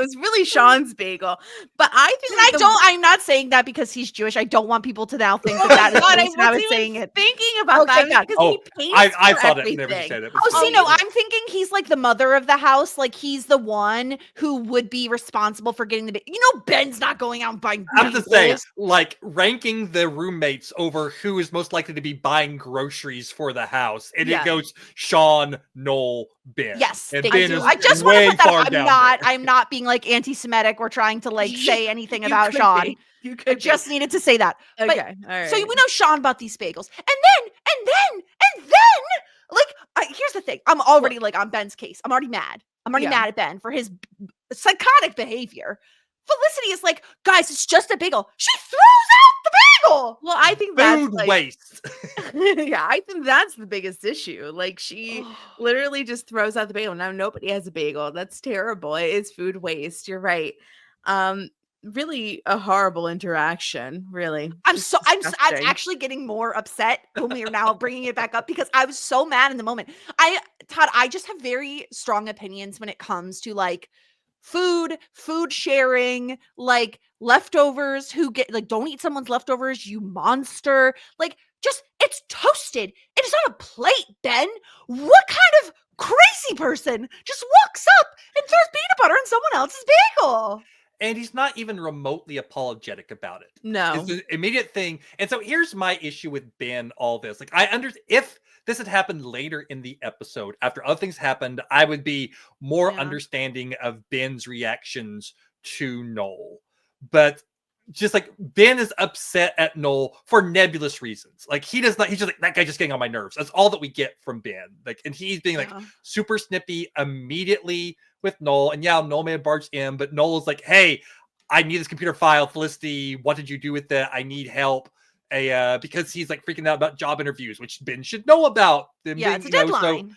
Speaker 4: it's really Sean's bagel. But I think
Speaker 3: I'm not saying that because he's Jewish. I don't want people to now think that is I was saying it.
Speaker 4: Thinking about that because he paints
Speaker 5: I thought
Speaker 4: everything.
Speaker 5: it. Never said it.
Speaker 3: I'm thinking he's like the mother of the house. Like he's the one who would be responsible for getting the. You know, Ben's not going out and buying.
Speaker 5: I'm just saying, like ranking the roommates over who is most likely to be buying groceries for the house, and it goes Sean, Noel, Ben.
Speaker 3: Yes,
Speaker 5: and
Speaker 3: Ben I just want to put that I'm not being like anti-Semitic or trying to like say anything about Sean. I just needed to say that.
Speaker 4: Okay,
Speaker 3: but,
Speaker 4: all right.
Speaker 3: So we know Sean bought these bagels, and then, like, here's the thing. I'm already like on Ben's case. I'm already mad. I'm already mad at Ben for his psychotic behavior. Felicity is like, guys, it's just a bagel. She throws out the bagel.
Speaker 4: Well, I think that's
Speaker 5: food waste.
Speaker 4: Yeah, I think that's the biggest issue. Like she literally just throws out the bagel. Now nobody has a bagel. That's terrible. It is food waste. You're right. Really a horrible interaction. Really,
Speaker 3: I'm actually getting more upset when we are now bringing it back up because I was so mad in the moment. Todd, I just have very strong opinions when it comes to like food sharing, like leftovers. Who get like don't eat someone's leftovers, you monster. Like just it's toasted. It is on a plate, Ben. What kind of crazy person just walks up and throws peanut butter in someone else's bagel?
Speaker 5: And he's not even remotely apologetic about it.
Speaker 4: No.
Speaker 5: It's the immediate thing. And so here's my issue with Ben, all this. Like, if this had happened later in the episode, after other things happened, I would be more understanding of Ben's reactions to Noel. But just like Ben is upset at Noel for nebulous reasons. Like he's just like, that guy just getting on my nerves. That's all that we get from Ben. Like, and he's being like super snippy immediately with Noel. And Noel may have barged in, but Noel is like, hey, I need this computer file. Felicity, what did you do with it? I need help. because he's like freaking out about job interviews, which Ben should know about.
Speaker 3: Yeah, it's a deadline.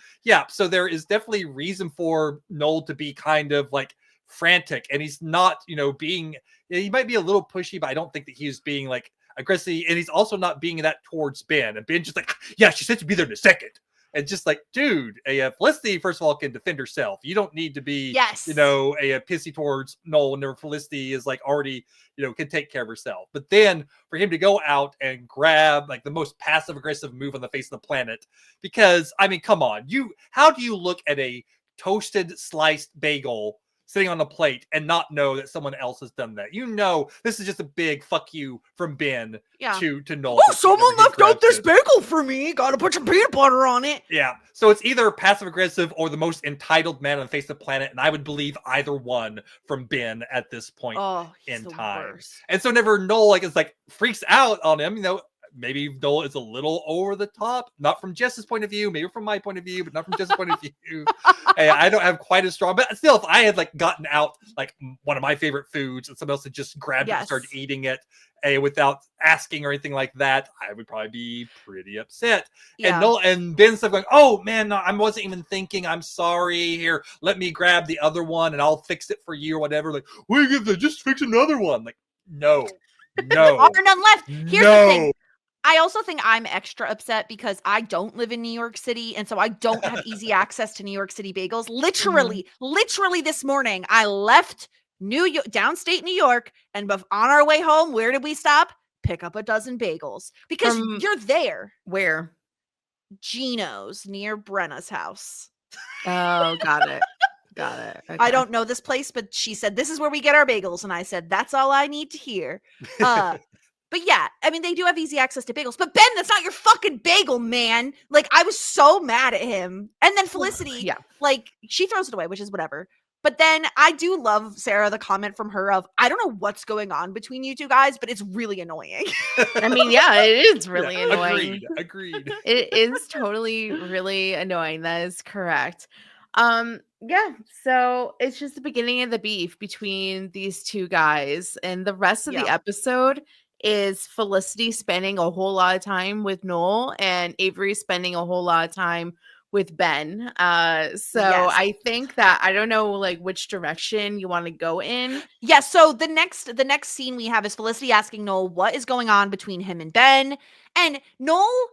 Speaker 5: So there is definitely reason for Noel to be kind of like frantic, and he's not, he might be a little pushy, but I don't think that he's being like aggressive, and he's also not being that towards Ben. And Ben just like, yeah, she said to be there in a second. And just like, dude, Felicity, first of all, can defend herself. You don't need to be, a pissy towards Noel whenever Felicity is like already, can take care of herself. But then for him to go out and grab like the most passive aggressive move on the face of the planet, because I mean, come on, how do you look at a toasted sliced bagel sitting on a plate and not know that someone else has done that? This is just a big fuck you from Ben to Noel.
Speaker 3: Oh, someone left out this bagel for me. Gotta put some peanut butter on it.
Speaker 5: Yeah. So it's either passive aggressive or the most entitled man on the face of the planet. And I would believe either one from Ben at this point in time.
Speaker 3: Worst.
Speaker 5: And so whenever Noel freaks out on him, maybe Noel is a little over the top, not from Jess's point of view, maybe from my point of view, but not from Jess's point of view. Hey, I don't have quite as strong, but still, if I had gotten out one of my favorite foods and someone else had just grabbed it and started eating it without asking or anything like that, I would probably be pretty upset. Yeah. And Noel and Ben's stuff going, oh man, no, I wasn't even thinking. I'm sorry. Here, let me grab the other one and I'll fix it for you or whatever. Like, well, just fix another one. Like, no.
Speaker 3: There are none left. Here's the thing. I also think I'm extra upset because I don't live in New York City, and so I don't have easy access to New York City bagels. Literally this morning, I left downstate New York, and on our way home, where did we stop? Pick up a dozen bagels because you're there.
Speaker 4: Where?
Speaker 3: Gino's near Brenna's house.
Speaker 4: Oh, got it. Got it. Okay.
Speaker 3: I don't know this place, but she said, this is where we get our bagels. And I said, that's all I need to hear. But yeah, I mean, they do have easy access to bagels. But Ben, that's not your fucking bagel, man. Like, I was so mad at him. And then Felicity, she throws it away, which is whatever. But then I do love, Sarah, the comment from her of, I don't know what's going on between you two guys, but it's really annoying.
Speaker 4: I mean, yeah, it is really annoying.
Speaker 5: Agreed.
Speaker 4: It is totally really annoying. That is correct. So it's just the beginning of the beef between these two guys. And the rest of the episode is Felicity spending a whole lot of time with Noel and Avery spending a whole lot of time with Ben. I think that I don't know which direction you want to go in.
Speaker 3: Yeah, so the next scene we have is Felicity asking Noel what is going on between him and Ben. And Noel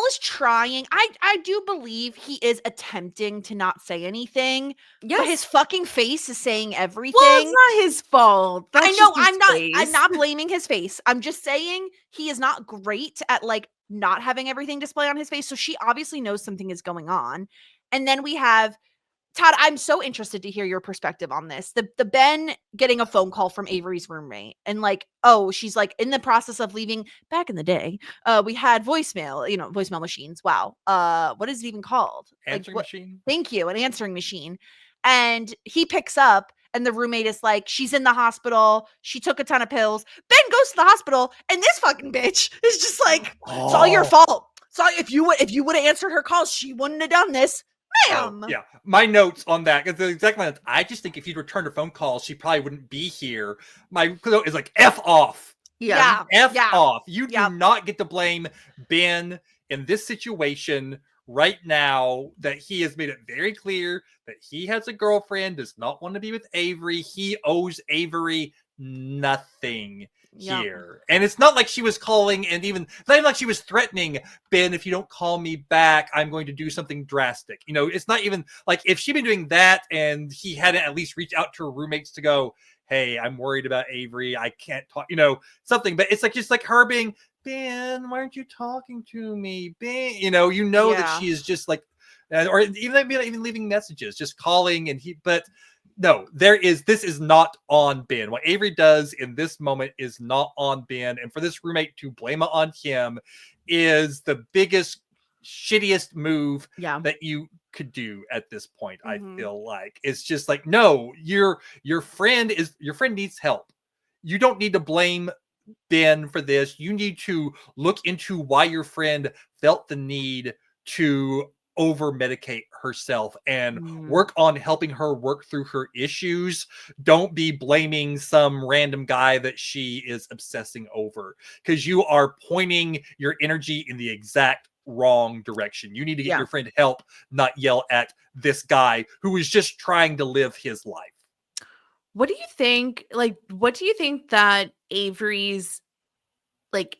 Speaker 3: is trying. I do believe he is attempting to not say anything. Yes. But his fucking face is saying everything. Well,
Speaker 4: it's not his fault.
Speaker 3: I know. I'm not blaming his face. I'm just saying he is not great at not having everything display on his face. So she obviously knows something is going on. And then we have Todd. I'm so interested to hear your perspective on this. The Ben getting a phone call from Avery's roommate and she's in the process of leaving. Back in the day, we had voicemail machines. Wow. What is it even called?
Speaker 5: Answering machine.
Speaker 3: Thank you. An answering machine. And he picks up and the roommate is like, she's in the hospital. She took a ton of pills. Ben goes to the hospital and this fucking bitch is just like, it's all your fault. So if you would have answered her calls, she wouldn't have done this. Ma'am.
Speaker 5: Yeah. My notes on that, because the exact notes, I just think if you'd returned her phone calls, she probably wouldn't be here. My note is F off.
Speaker 3: Yeah.
Speaker 5: F off. You do not get to blame Ben in this situation right now, that he has made it very clear that he has a girlfriend, does not want to be with Avery. He owes Avery nothing here. And it's not like she was calling and even not even like she was threatening Ben, if you don't call me back, I'm going to do something drastic. It's not even like if she'd been doing that and he hadn't at least reached out to her roommates to go, hey, I'm worried about Avery. I can't talk, something. But it's just her being, Ben, why aren't you talking to me? Ben, that she is just or even leaving messages, just calling but no, this is not on Ben. What Avery does in this moment is not on Ben. And for this roommate to blame it on him is the biggest, shittiest move that you could do at this point. I feel like it's just no, your friend needs help. You don't need to blame Ben for this. You need to look into why your friend felt the need to over medicate herself and work on helping her work through her issues. Don't be blaming some random guy that she is obsessing over, because you are pointing your energy in the exact wrong direction. You need to get your friend help, not yell at this guy who is just trying to live his life.
Speaker 4: What do you think? Like, what do you think that Avery's like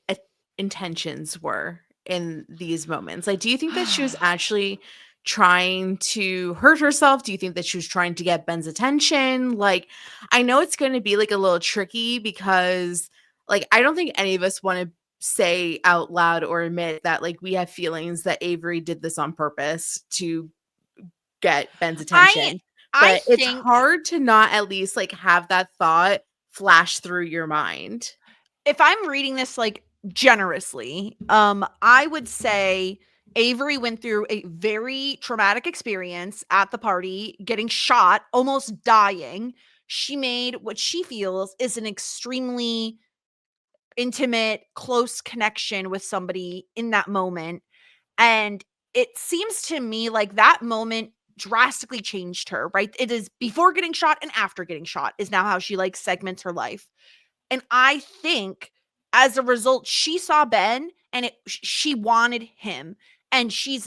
Speaker 4: intentions were in these moments? Like, do you think that she was actually trying to hurt herself? Do you think that she was trying to get Ben's attention? Like, I know it's going to be like a little tricky because like I don't think any of us want to say out loud or admit that like we have feelings that Avery did this on purpose to get Ben's attention. But it's hard to not at least like have that thought flash through your mind.
Speaker 3: If I'm reading this like generously, I would say Avery went through a very traumatic experience at the party, getting shot, almost dying. She made what she feels is an extremely intimate, close connection with somebody in that moment. And it seems to me like that moment drastically changed her, right? It is before getting shot and after getting shot is now how she like segments her life. And I think as a result, she saw Ben and she wanted him. And she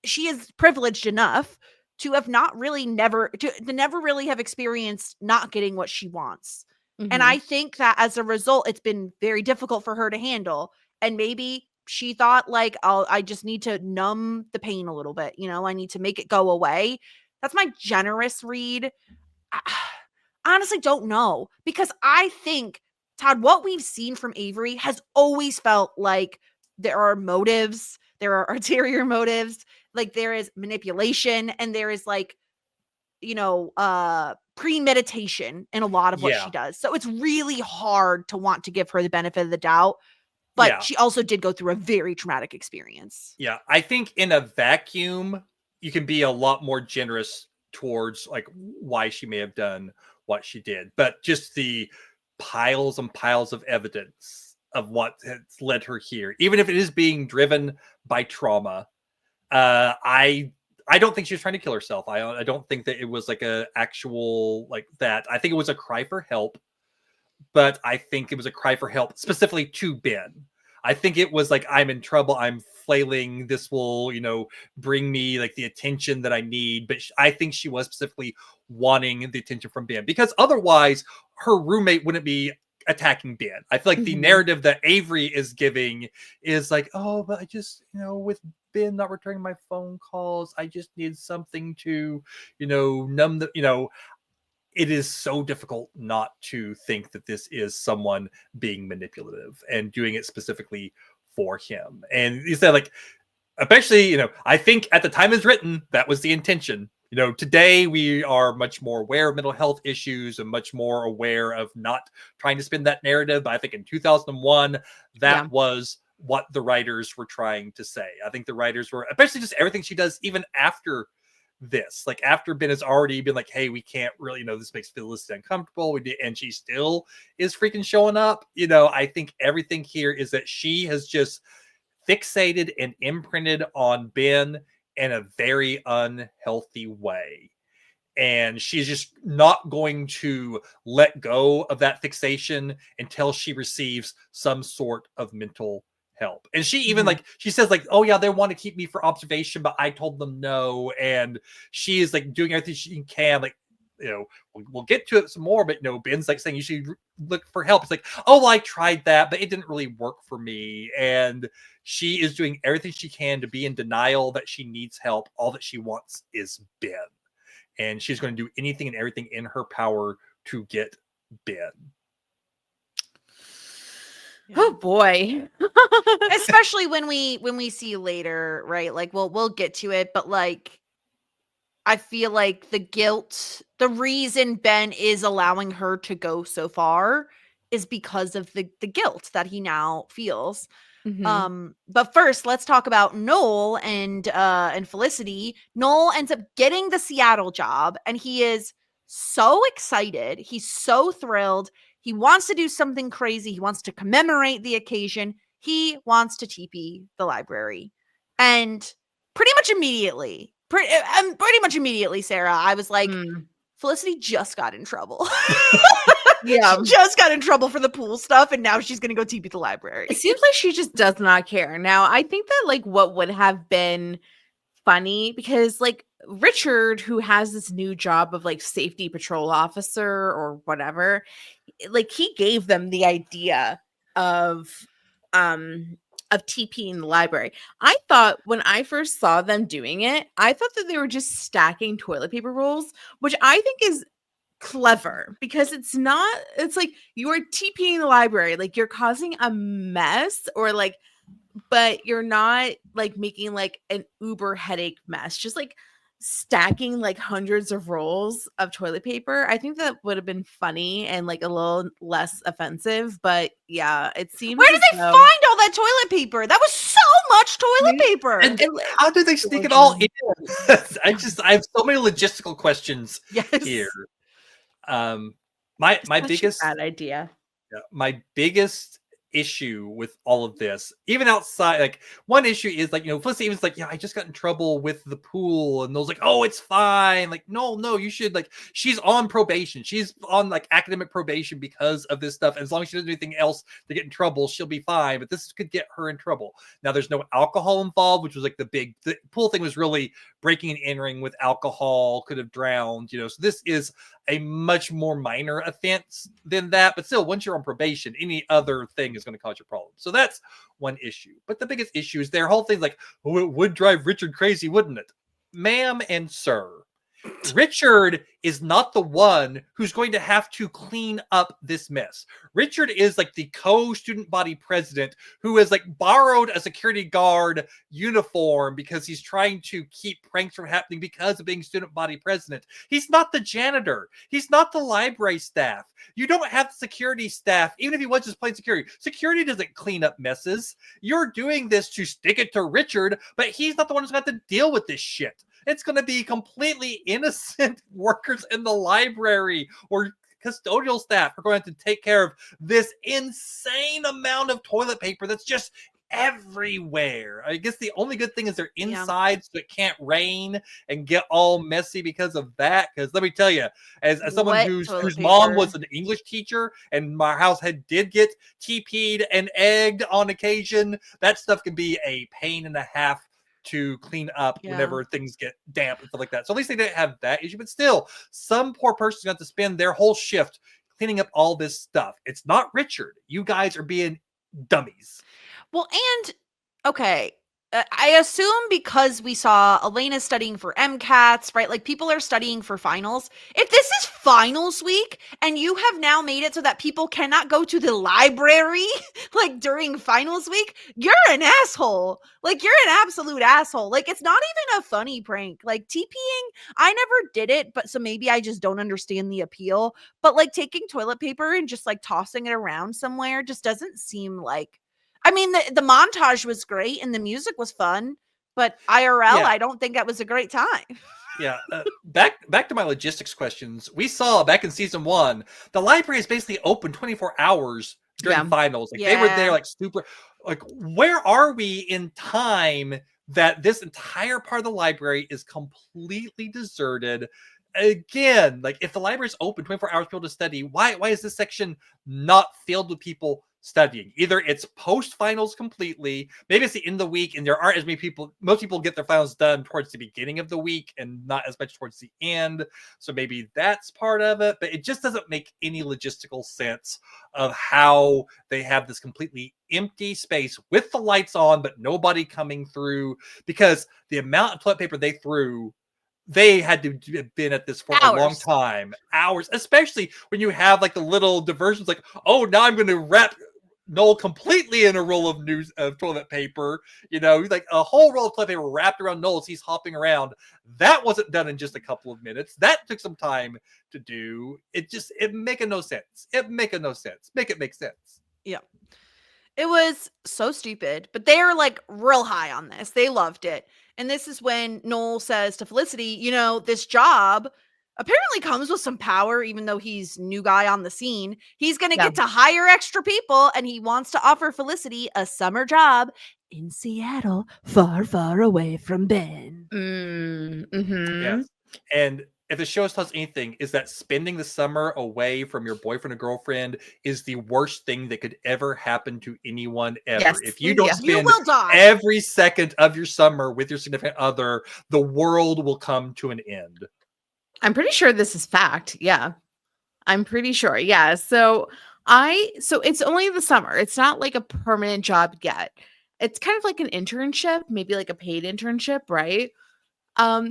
Speaker 3: is privileged enough to have never really have experienced not getting what she wants. And I think that as a result, it's been very difficult for her to handle. And maybe she thought like, I just need to numb the pain a little bit. I need to make it go away. That's my generous read. I honestly don't know, because I think, Todd, what we've seen from Avery has always felt like there are motives, there are ulterior motives, like there is manipulation, and there is like, premeditation in a lot of what she does. So it's really hard to want to give her the benefit of the doubt. But she also did go through a very traumatic experience.
Speaker 5: Yeah, I think in a vacuum, you can be a lot more generous towards like why she may have done what she did. But just the piles and piles of evidence of what has led her here, even if it is being driven by trauma, I don't think she was trying to kill herself. I don't think that it was like a actual like that. I think it was a cry for help. But I think it was a cry for help specifically to Ben. I think it was like, I'm in trouble, I'm flailing, this will, bring me like the attention that I need. But I think she was specifically wanting the attention from Ben, because otherwise her roommate wouldn't be attacking Ben. I feel like the narrative that Avery is giving is like, oh, but I just, with Ben not returning my phone calls, I just need something to, numb the, it is so difficult not to think that this is someone being manipulative and doing it specifically for him. And you said, like, especially, I think at the time it's written, that was the intention. Today we are much more aware of mental health issues and much more aware of not trying to spin that narrative. But I think in 2001, that was what the writers were trying to say. I think the writers were, especially just everything she does, even after this, like after Ben has already been like, hey, we can't really, this makes Felicity uncomfortable, and she still is freaking showing up. I think everything here is that she has just fixated and imprinted on Ben in a very unhealthy way, and she's just not going to let go of that fixation until she receives some sort of mental help. And she even like, she says like, oh yeah, they want to keep me for observation, but I told them no. And she is like doing everything she can, like, we'll get to it some more, but Ben's like saying you should look for help. It's like, oh, I tried that, but it didn't really work for me. And she is doing everything she can to be in denial that she needs help. All that she wants is Ben, and she's going to do anything and everything in her power to get Ben.
Speaker 4: Oh boy.
Speaker 3: Especially when we see later, right? Like we'll get to it, but like I feel like the guilt, the reason Ben is allowing her to go so far is because of the guilt that he now feels. But first, let's talk about Noel and Felicity. Noel ends up getting the Seattle job, and he is so excited. He's so thrilled. He wants to do something crazy. He wants to commemorate the occasion. He wants to TP the library. And pretty much immediately, pretty much immediately, Sarah, I was like, Felicity just got in trouble.
Speaker 4: Yeah.
Speaker 3: She just got in trouble for the pool stuff, and now she's gonna go TP the library.
Speaker 4: It seems like she just does not care. Now, I think that like what would have been funny, because like Richard, who has this new job of like safety patrol officer or whatever, like he gave them the idea of TPing the library. I thought when I first saw them doing it, I thought that they were just stacking toilet paper rolls, which I think is clever, because it's like you are TPing the library, like you're causing a mess, or like, but you're not like making like an uber headache mess, just like stacking like hundreds of rolls of toilet paper. I think that would have been funny and like a little less offensive, but yeah, it seems.
Speaker 3: Where did they find all that toilet paper? That was so much toilet paper.
Speaker 5: And how did they sneak it all in? I have so many logistical questions here. My biggest
Speaker 4: bad idea.
Speaker 5: My biggest issue with all of this, even outside, like one issue is like, Felicity was like, yeah, I just got in trouble with the pool, and those like, oh, it's fine. Like, no, you should, like, she's on probation. She's on like academic probation because of this stuff. As long as she doesn't do anything else to get in trouble, she'll be fine. But this could get her in trouble. Now, there's no alcohol involved, which was like the pool thing was really breaking and entering with alcohol, could have drowned, so this is a much more minor offense than that. But still, once you're on probation, any other thing is going to cause you problems. So that's one issue. But the biggest issue is their whole thing like, oh, it would drive Richard crazy, wouldn't it? Ma'am and sir, Richard is not the one who's going to have to clean up this mess. Richard is like the co-student body president who has like borrowed a security guard uniform because he's trying to keep pranks from happening because of being student body president. He's not the janitor. He's not the library staff. You don't have the security staff, even if he was just playing security. Security doesn't clean up messes. You're doing this to stick it to Richard, but he's not the one who's got to deal with this shit. It's going to be completely innocent workers in the library or custodial staff are going to take care of this insane amount of toilet paper that's just everywhere. I guess the only good thing is they're inside, so it can't rain and get all messy because of that. Because let me tell you, as someone whose mom was an English teacher and my house did get TP'd and egged on occasion, that stuff can be a pain and a half to clean up whenever things get damp and stuff like that. So at least they didn't have that issue, but still, some poor person's got to spend their whole shift cleaning up all this stuff. It's not Richard. You guys are being dummies.
Speaker 3: Well, and okay, I assume because we saw Elena studying for MCATs, right? Like people are studying for finals. If this is finals week and you have now made it so that people cannot go to the library like during finals week, you're an asshole. Like you're an absolute asshole. Like it's not even a funny prank. Like TPing, I never did it, but so maybe I just don't understand the appeal. But like taking toilet paper and just like tossing it around somewhere just doesn't seem like, I mean, the montage was great and the music was fun, but IRL, I don't think that was a great time.
Speaker 5: Yeah. Back to my logistics questions. We saw back in season 1, the library is basically open 24 hours during finals. Like they were there like super, like where are we in time that this entire part of the library is completely deserted? Again, like if the library is open 24 hours for people to study, why is this section not filled with people studying? Either it's post finals completely, maybe it's the end of the week and there aren't as many people. Most people get their finals done towards the beginning of the week and not as much towards the end, so maybe that's part of it. But it just doesn't make any logistical sense of how they have this completely empty space with the lights on but nobody coming through, because the amount of toilet paper they threw, they had to have been at this for a long time. Hours, especially when you have like the little diversions like, oh, now I'm going to wrap Noel completely in a roll of toilet paper, like a whole roll of toilet paper wrapped around Noel as he's hopping around. That wasn't done in just a couple of minutes. That took some time to do. It making no sense. Make it make sense.
Speaker 3: Yeah. It was so stupid, but they're like real high on this. They loved it. And this is when Noel says to Felicity, this job, apparently comes with some power, even though he's new guy on the scene. He's going to
Speaker 4: Yeah.
Speaker 3: get to hire extra people, and he wants to offer Felicity a summer job in Seattle, far, far away from Ben.
Speaker 4: Mm-hmm.
Speaker 5: Yes. And if the show has taught us anything, is that spending the summer away from your boyfriend or girlfriend is the worst thing that could ever happen to anyone ever.
Speaker 4: Yes.
Speaker 5: If you don't
Speaker 4: Yeah.
Speaker 3: You
Speaker 5: spend
Speaker 3: will die.
Speaker 5: every second of your summer with your significant other, the world will come to an end.
Speaker 4: I'm pretty sure this is fact. Yeah. I'm pretty sure. Yeah. So it's only the summer. It's not like a permanent job yet. It's kind of like an internship, maybe like a paid internship, right?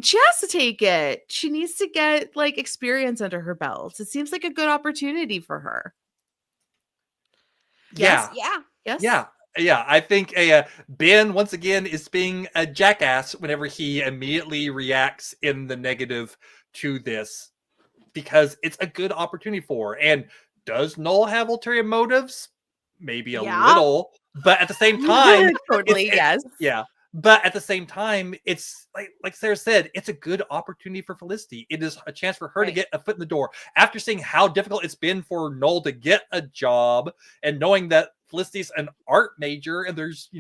Speaker 4: She has to take it. She needs to get like experience under her belt. It seems like a good opportunity for her.
Speaker 5: Yeah.
Speaker 4: Yes.
Speaker 5: Yeah. I think Ben, once again, is being a jackass whenever he immediately reacts in the negative to this, because it's a good opportunity for her. And does Noel have ulterior motives? Maybe a little, but at the same time,
Speaker 4: totally, yes.
Speaker 5: Yeah. But at the same time, it's like Sarah said, it's a good opportunity for Felicity. It is a chance for her to get a foot in the door. After seeing how difficult it's been for Noel to get a job, and knowing that Felicity's an art major and there's,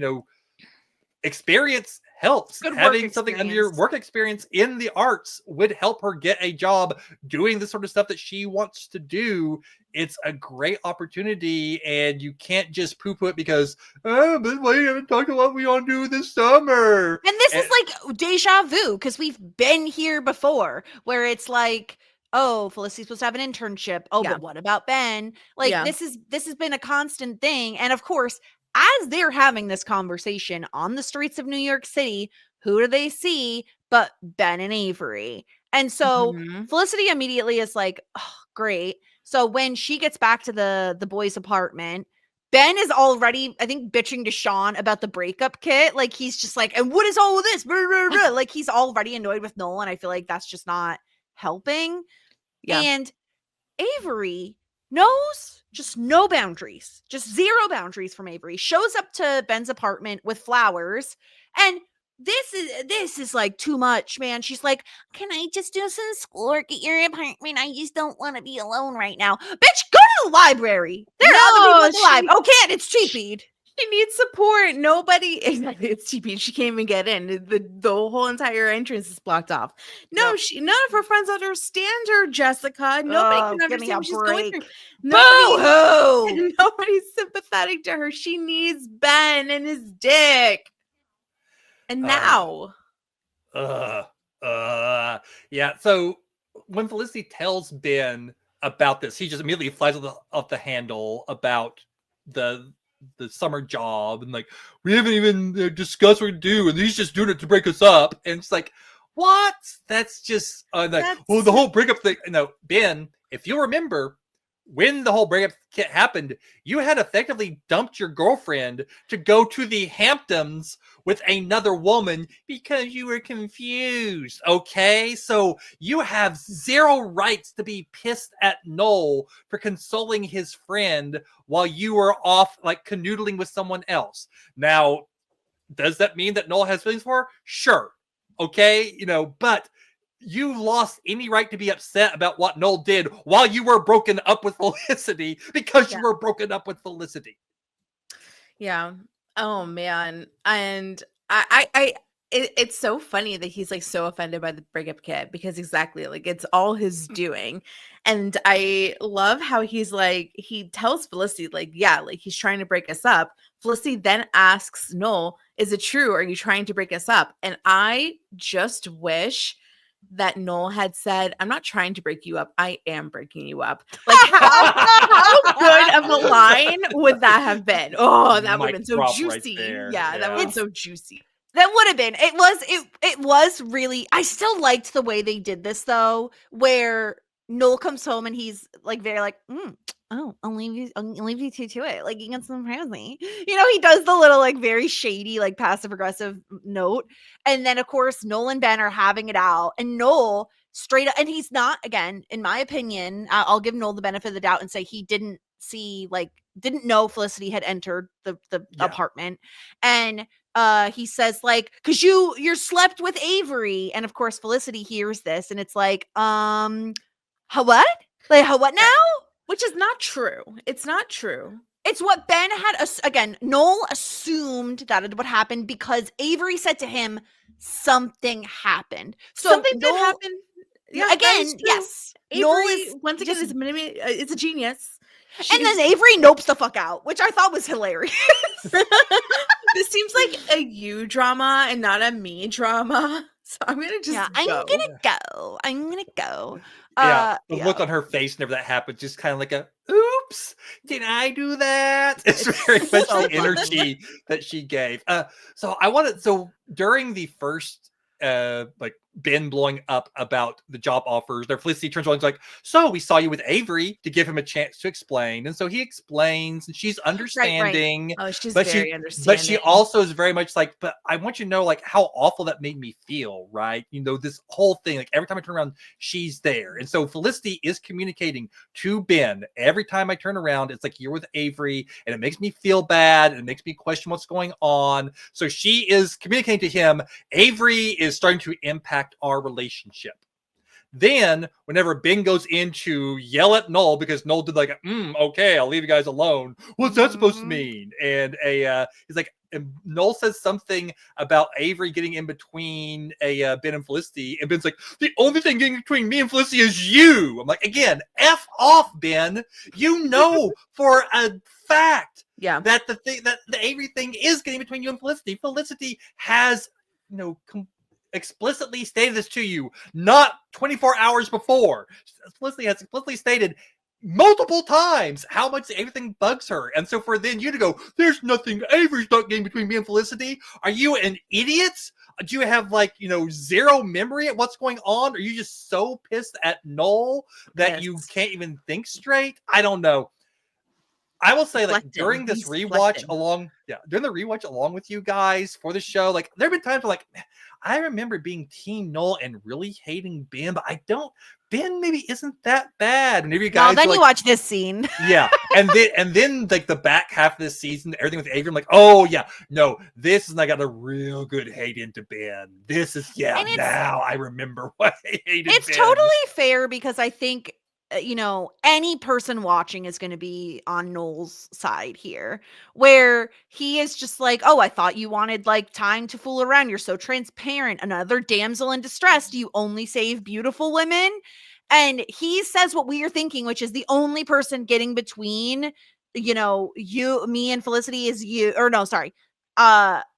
Speaker 5: experience helps.
Speaker 3: Good
Speaker 5: Having something under your work experience in the arts would help her get a job doing the sort of stuff that she wants to do. It's a great opportunity, and you can't just poo-poo it because, but why you haven't talked about what we want to do this summer?
Speaker 3: And this is like deja vu, because we've been here before, where it's like, oh, Felicity's supposed to have an internship. Oh, but what about Ben? Like, this has been a constant thing. And of course, as they're having this conversation on the streets of New York City, who do they see but Ben and Avery? And so Felicity immediately is like, oh, great. So when she gets back to the boys' apartment, Ben is already, I think, bitching to Sean about the breakup kit. Like, he's just like, and what is all of this? Like, he's already annoyed with Noel, and I feel like that's just not helping. Yeah. And Avery knows just no boundaries, just zero boundaries from Avery. Shows up to Ben's apartment with flowers, and this is like too much, man. She's like, can I just do some schoolwork at your apartment? I just don't want to be alone right now. Bitch, go to the library. There are other people in the library. Oh, can't. It's cheapied.
Speaker 4: She needs support. Nobody, exactly. It's cheapied. She can't even get in. The whole entire entrance is blocked off. No, none of her friends understand her, Jessica. Nobody can understand what she's going through. Nobody's sympathetic to her. She needs Ben and his dick. And now.
Speaker 5: Yeah. So when Felicity tells Ben about this, he just immediately flies off the handle about the summer job, and like, we haven't even discussed what we do, and he's just doing it to break us up. And it's like, what? That's just the whole breakup thing. No, Ben, if you remember, when the whole breakup happened, you had effectively dumped your girlfriend to go to the Hamptons with another woman because you were confused. Okay, so you have zero rights to be pissed at Noel for consoling his friend while you were off like canoodling with someone else. Now, does that mean that Noel has feelings for her? Sure. Okay, but you lost any right to be upset about what Noel did while you were broken up with Felicity, because you were broken up with Felicity.
Speaker 4: Yeah. Oh man. And it's so funny that he's like so offended by the breakup kit, because exactly, like, it's all his doing. And I love how he's like, he tells Felicity, like, yeah, like, he's trying to break us up. Felicity then asks Noel, is it true? Are you trying to break us up? And I just wish that Noel had said, I'm not trying to break you up, I am breaking you up. Like, how good of a line would that have been? Oh, that would have been so juicy. Right, yeah, that would have been so juicy.
Speaker 3: That would have been. It was really, I still liked the way they did this though, where Noel comes home and he's like very like, oh, I'll leave you two to it. Like, you can surprise me. He does the little like very shady, like passive aggressive note. And then of course Noel and Ben are having it out, and Noel straight up, and he's not, again, in my opinion, I'll give Noel the benefit of the doubt and say he didn't know Felicity had entered the apartment. And he says like, because you're slept with Avery, and of course Felicity hears this, and it's like, how what? Like, how what now?
Speaker 4: Which is not true. It's not true.
Speaker 3: It's what Ben had, again, Noel assumed that it would happen because Avery said to him, something happened. So
Speaker 4: something
Speaker 3: Noel,
Speaker 4: did happen. Yeah,
Speaker 3: again, yes.
Speaker 4: Avery,
Speaker 3: Noel is
Speaker 4: once again,
Speaker 3: just,
Speaker 4: is a genius.
Speaker 3: and then Avery nopes the fuck out, which I thought was hilarious.
Speaker 4: This seems like a you drama and not a me drama. So I'm going to just
Speaker 3: I'm
Speaker 4: go.
Speaker 3: going to go.
Speaker 5: The look on her face whenever that happened, just kind of like a, oops, did I do that? It's very much the energy that she gave. So during the first, like Ben blowing up about the job offers, their Felicity turns around and is like, so we saw you with Avery, to give him a chance to explain. And so he explains, and she's understanding.
Speaker 4: Right. Oh, she's
Speaker 5: but
Speaker 4: very understanding.
Speaker 5: But she also is very much like, but I want you to know like how awful that made me feel, right? You know, this whole thing, like every time I turn around, she's there. And so Felicity is communicating to Ben, every time I turn around, it's like you're with Avery, and it makes me feel bad, and it makes me question what's going on. So she is communicating to him, Avery is starting to impact our relationship. Then whenever Ben goes in to yell at Noel because Noel did like, okay, I'll leave you guys alone. What's that supposed to mean? And he's like, and Noel says something about Avery getting in between Ben and Felicity, and Ben's like, the only thing getting between me and Felicity is you. I'm like, again, F off, Ben. You know for a fact that the Avery thing is getting between you and Felicity. Felicity has, explicitly stated this to you, not 24 hours before. Felicity has explicitly stated multiple times how much everything bugs her. And so for then you to go, there's nothing, Avery's not getting between me and Felicity. Are you an idiot? Do you have zero memory at what's going on? Are you just so pissed at Noel that you can't even think straight? I don't know. I will say, during this rewatch during the rewatch along with you guys for the show, there have been times where, I remember being Team Noel and really hating Ben, but Ben maybe isn't that bad. And you guys,
Speaker 3: then you watch this scene.
Speaker 5: Yeah, and then the back half of this season, everything with Avery, I'm like, oh yeah, no, this is I got a real good hate into Ben. This is now I remember why I hated Ben.
Speaker 3: It's totally fair because I think any person watching is going to be on Noel's side here, where he is just like, oh, I thought you wanted time to fool around. You're so transparent. Another damsel in distress. Do you only save beautiful women? And he says what we are thinking, which is the only person getting between, me and Felicity is you, or no, sorry.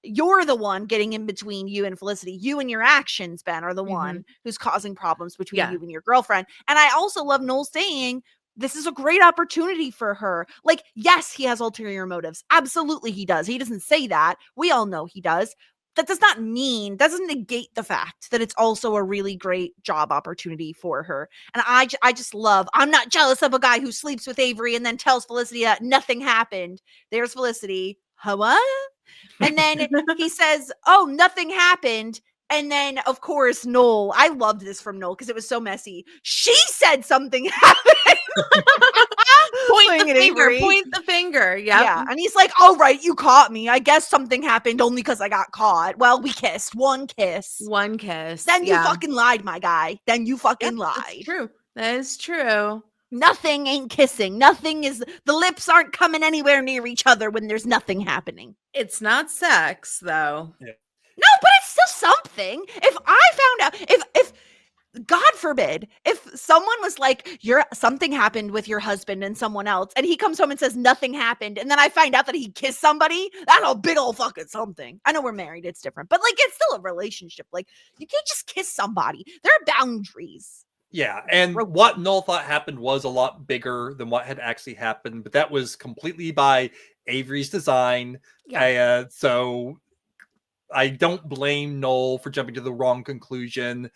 Speaker 3: You're the one getting in between you and Felicity. You and your actions, Ben, are the one who's causing problems between you and your girlfriend. And I also love Noel saying this is a great opportunity for her. Yes, he has ulterior motives. Absolutely he does. He doesn't say that. We all know he does. That doesn't negate the fact that it's also a really great job opportunity for her. And I just love, I'm not jealous of a guy who sleeps with Avery and then tells Felicity that nothing happened. There's Felicity. What? And then he says, oh, nothing happened. And then, of course, Noel, I loved this from Noel because it was so messy. She said something happened.
Speaker 4: Point the finger. Yep.
Speaker 3: Yeah. And he's like, all right, you caught me. I guess something happened only because I got caught. Well, we kissed. One kiss. Then you fucking lied, my guy. Then you fucking lied.
Speaker 4: That's true. That is true.
Speaker 3: Nothing ain't kissing. The lips aren't coming anywhere near each other when there's nothing happening.
Speaker 4: It's not sex, though.
Speaker 5: Yeah.
Speaker 3: No, but it's still something. If I found out, if God forbid, if someone was like, something happened with your husband and someone else, and he comes home and says nothing happened, and then I find out that he kissed somebody, that's a big old fucking something. I know we're married, it's different, but it's still a relationship. You can't just kiss somebody. There are boundaries.
Speaker 5: Yeah, and what Noel thought happened was a lot bigger than what had actually happened, but that was completely by Avery's design. Yeah. So I don't blame Noel for jumping to the wrong conclusion.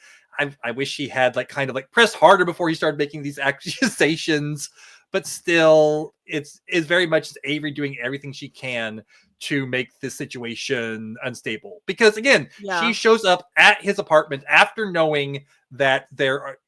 Speaker 5: I wish he had pressed harder before he started making these accusations, but still, it's very much Avery doing everything she can to make this situation unstable. Because again, she shows up at his apartment after knowing that there are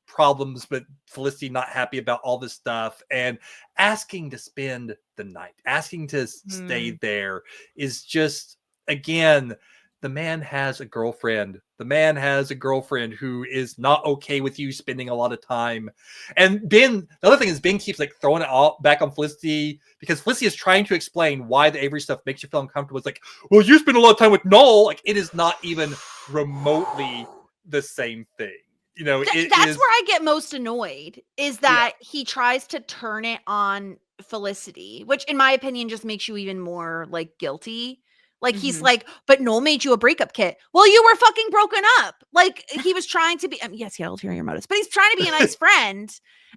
Speaker 5: problems, but Felicity not happy about all this stuff, and asking to spend the night, asking to stay there is just again, the man has a girlfriend. The man has a girlfriend who is not okay with you spending a lot of time. And Ben, the other thing is Ben keeps like throwing it all back on Felicity because Felicity is trying to explain why the Avery stuff makes you feel uncomfortable. It's like, well, you spend a lot of time with Noel. Like, it is not even remotely the same thing. You know,
Speaker 3: that's
Speaker 5: is,
Speaker 3: where I get most annoyed is that he tries to turn it on Felicity, which in my opinion just makes you even more like guilty. Like he's like, but Noel made you a breakup kit. Well, you were fucking broken up. Like he was trying to be, yes, he had ulterior motives, but he's trying to be a nice friend.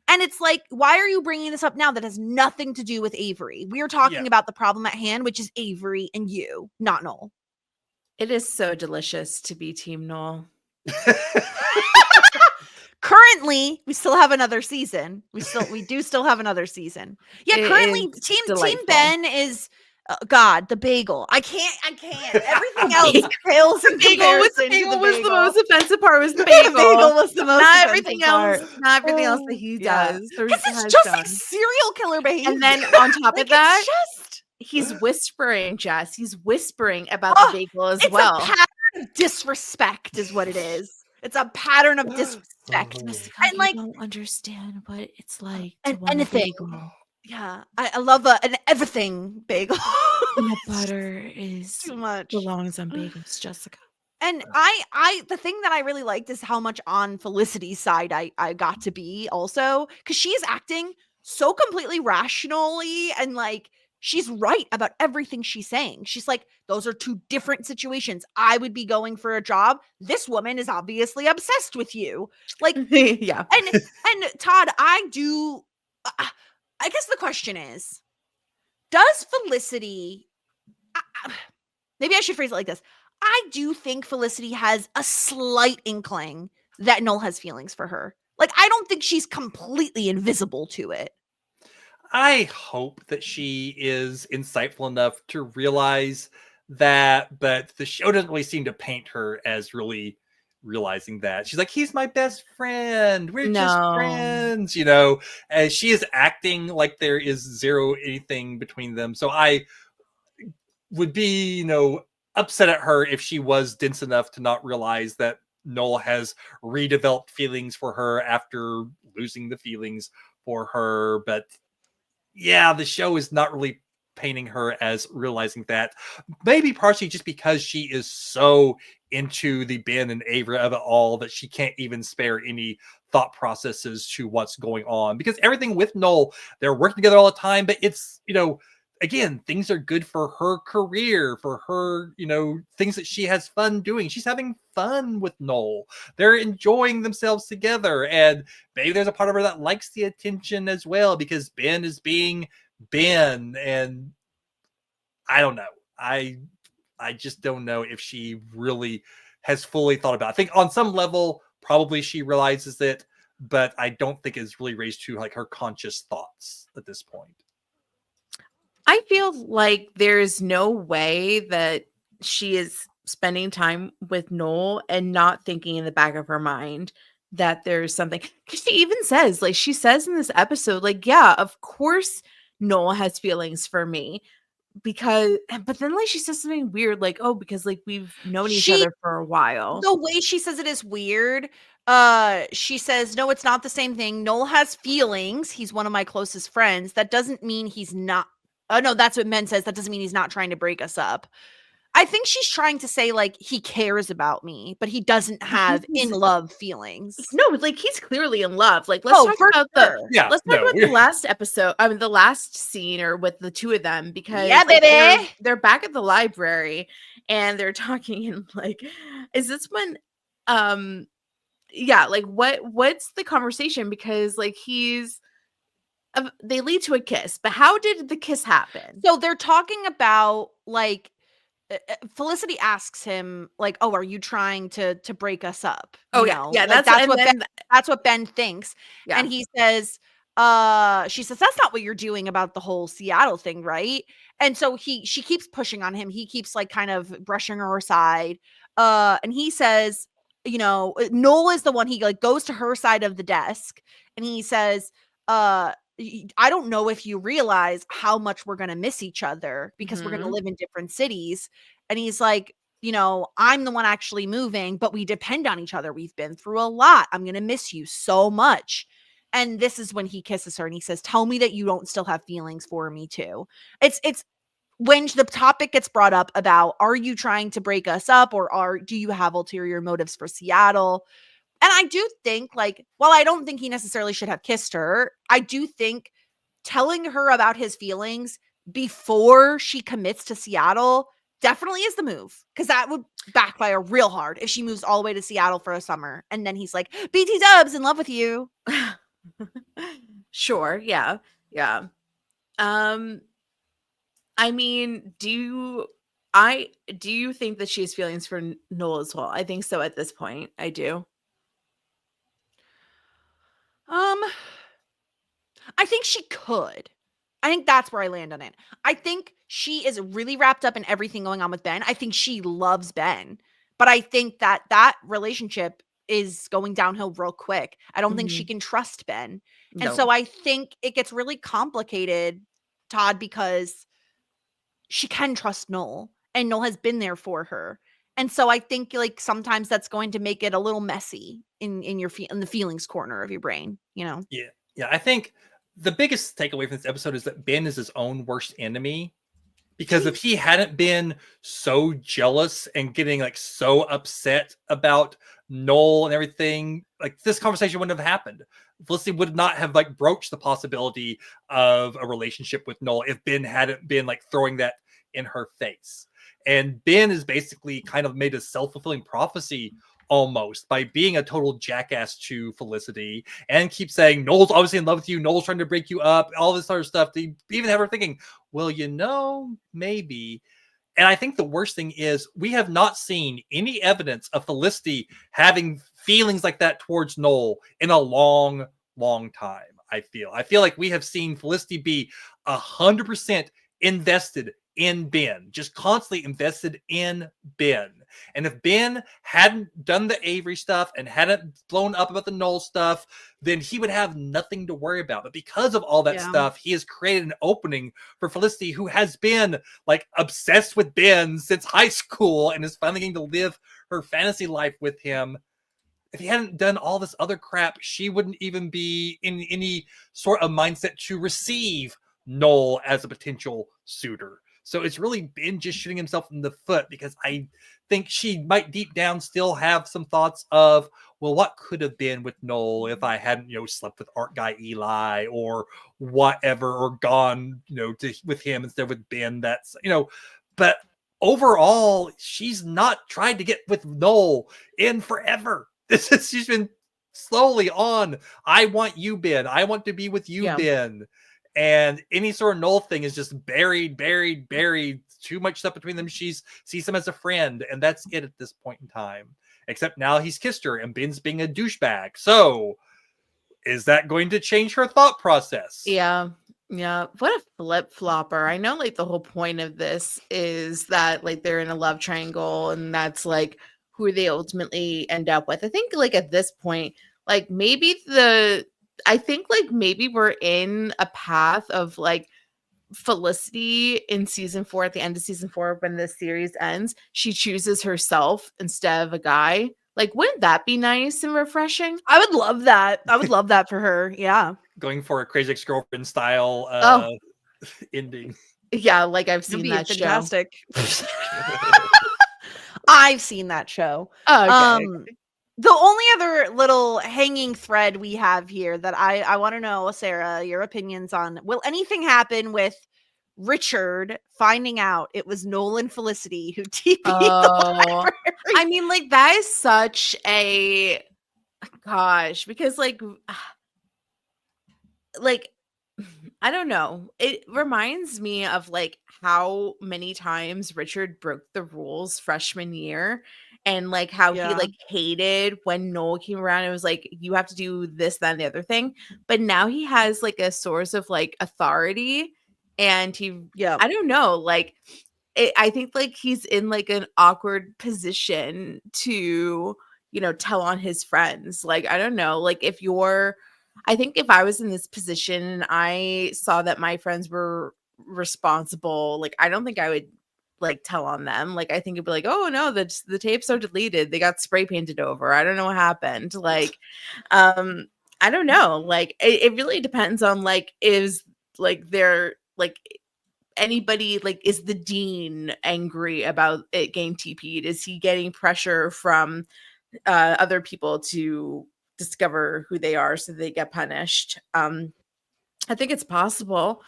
Speaker 3: And it's like, why are you bringing this up now that has nothing to do with Avery? We are talking about the problem at hand, which is Avery and you, not Noel.
Speaker 4: It is so delicious to be Team Noel.
Speaker 3: Currently, we still have another season. We do still have another season. Yeah, currently Team Ben is God, the bagel. I can't. Everything else fails in comparison.
Speaker 4: Bagel was the most offensive part. Was the bagel?
Speaker 3: The bagel was the most
Speaker 4: not
Speaker 3: offensive
Speaker 4: everything
Speaker 3: part.
Speaker 4: else. Not everything else that he does.
Speaker 3: Because it's just like serial killer behavior.
Speaker 4: And then on top of that, he's whispering, Jess. He's whispering about the bagel as well.
Speaker 3: It's a pattern of disrespect, is what it is. It's a pattern of disrespect.
Speaker 4: And like, you don't understand what it's like to want
Speaker 3: anything.
Speaker 4: a bagel.
Speaker 3: Yeah, I love an everything bagel.
Speaker 4: Peanut butter is
Speaker 3: too much.
Speaker 4: Belongs on bagels, Jessica.
Speaker 3: And I the thing that I really liked is how much on Felicity's side I got to be also, because she's acting so completely rationally and like she's right about everything she's saying. She's like, those are two different situations. I would be going for a job. This woman is obviously obsessed with you. Like,
Speaker 4: yeah.
Speaker 3: And Todd, I guess the question is, does Felicity, maybe I should phrase it like this. I do think Felicity has a slight inkling that Noel has feelings for her. Like, I don't think she's completely invisible to it.
Speaker 5: I hope that she is insightful enough to realize that, but the show doesn't really seem to paint her as really realizing that. She's like, he's my best friend. We're just friends, you know, as she is acting like there is zero anything between them. So I would be, you know, upset at her if she was dense enough to not realize that Noel has redeveloped feelings for her after losing the feelings for her. But yeah, the show is not really painting her as realizing that. Maybe partially just because she is so into the Ben and Avery of it all that she can't even spare any thought processes to what's going on. Because everything with Noel, they're working together all the time, but it's, you know, again, things are good for her career, for her, you know, things that she has fun doing. She's having fun with Noel. They're enjoying themselves together. And maybe there's a part of her that likes the attention as well because Ben is being Ben. And I don't know. I just don't know if she really has fully thought about it. I think on some level, probably she realizes it, but I don't think it's really raised to like her conscious thoughts at this point.
Speaker 4: I feel like there's no way that she is spending time with Noel and not thinking in the back of her mind that there's something. Because she even says, like, she says in this episode, like, yeah, of course Noel has feelings for me. Because, but then like she says something weird, like, oh, because like we've known each other for a while.
Speaker 3: The way she says it is weird. She says, no, it's not the same thing. Noel has feelings. He's one of my closest friends. That doesn't mean he's not. Oh, no, that's what Men says. That doesn't mean he's not trying to break us up. I think she's trying to say, like, he cares about me, but he doesn't have in love feelings.
Speaker 4: No, like, he's clearly in love. Like, let's talk about the last episode. I mean, the last scene or with the two of them, because
Speaker 3: baby,
Speaker 4: they're back at the library and they're talking and like, is this when, like what's the conversation? Because like they lead to a kiss, but how did the kiss happen?
Speaker 3: So they're talking about like Felicity asks him like, "Oh, are you trying to break us up?" That's what Ben thinks, and he says, she says, "That's not what you're doing about the whole Seattle thing, right?" And so she keeps pushing on him. He keeps like kind of brushing her aside, and he says, you know, Noel is the one. He like goes to her side of the desk, and he says, I don't know if you realize how much we're going to miss each other because we're going to live in different cities. And he's like, you know, I'm the one actually moving, but we depend on each other. We've been through a lot. I'm going to miss you so much. And this is when he kisses her and he says, tell me that you don't still have feelings for me too. It's when the topic gets brought up about, are you trying to break us up, or do you have ulterior motives for Seattle? And I do think, like, while I don't think he necessarily should have kissed her, I do think telling her about his feelings before she commits to Seattle definitely is the move, because that would backfire real hard if she moves all the way to Seattle for a summer and then he's like, BT Dubs, in love with you.
Speaker 4: Sure. Yeah. Yeah. I mean, do you think that she has feelings for Noel as well? I think so at this point. I do.
Speaker 3: I think she could. I think that's where I land on it. I think she is really wrapped up in everything going on with Ben. I think she loves Ben, but I think that relationship is going downhill real quick. I don't think she can trust Ben. And
Speaker 4: No.
Speaker 3: so I think it gets really complicated, Todd, because she can trust Noel and Noel has been there for her. And so I think, like, sometimes that's going to make it a little messy in the feelings corner of your brain, you know?
Speaker 5: Yeah. Yeah. I think the biggest takeaway from this episode is that Ben is his own worst enemy. Because if he hadn't been so jealous and getting like so upset about Noel and everything, like this conversation wouldn't have happened. Felicity would not have like broached the possibility of a relationship with Noel if Ben hadn't been like throwing that in her face. And Ben is basically kind of made a self-fulfilling prophecy almost by being a total jackass to Felicity and keep saying Noel's obviously in love with you, Noel's trying to break you up, all this other stuff, to even have her thinking, well, you know, maybe. And I think the worst thing is we have not seen any evidence of Felicity having feelings like that towards Noel in a long time. I feel like we have seen Felicity be 100% invested in Ben, just constantly invested in Ben. And if Ben hadn't done the Avery stuff and hadn't blown up about the Noel stuff, then he would have nothing to worry about. But because of all that stuff, he has created an opening for Felicity, who has been like obsessed with Ben since high school and is finally getting to live her fantasy life with him. If he hadn't done all this other crap, she wouldn't even be in any sort of mindset to receive Noel as a potential suitor. So it's really Ben just shooting himself in the foot, because I think she might deep down still have some thoughts of, well, what could have been with Noel if I hadn't, slept with art guy Eli or whatever, or gone, with him instead of with Ben. That's, but overall, she's not tried to get with Noel in forever. She's been slowly on, I want you, Ben. I want to be with you, Ben. And any sort of Noel thing is just buried. Too much stuff between them. She sees him as a friend, and that's it at this point in time. Except now he's kissed her, and Ben's being a douchebag. So, is that going to change her thought process?
Speaker 4: Yeah. What a flip flopper. I know, like, the whole point of this is that, like, they're in a love triangle, and that's like who they ultimately end up with. I think, like, at this point, like, maybe we're in a path of like Felicity in season 4, at the end of season 4, when the series ends, she chooses herself instead of a guy. Like, wouldn't that be nice and refreshing?
Speaker 3: I would love that. I would love that for her. Yeah.
Speaker 5: Going for a Crazy Ex-Girlfriend style ending.
Speaker 4: Yeah, like I've seen that
Speaker 3: fantastic. Show. I've seen that show.
Speaker 4: Oh, okay.
Speaker 3: The only other little hanging thread we have here that I want to know, Sarah, your opinions on, will anything happen with Richard finding out it was Noel and Felicity who TP'd the library?
Speaker 4: I mean, like, that is such a gosh, because like I don't know. It reminds me of like how many times Richard broke the rules freshman year, and like how he like hated when Noel came around and was like, you have to do this, that, and the other thing. But now he has like a source of like authority, and I don't know, like I think like he's in like an awkward position to, tell on his friends. Like, I don't know, like I think if I was in this position and I saw that my friends were responsible, like, I don't think I would like tell on them. Like I think it'd be like, oh no, the tapes are deleted. They got spray painted over. I don't know what happened. Like, I don't know. Like it really depends on like is like their like anybody like is the dean angry about it getting TP'd? Is he getting pressure from other people to discover who they are so they get punished? I think it's possible,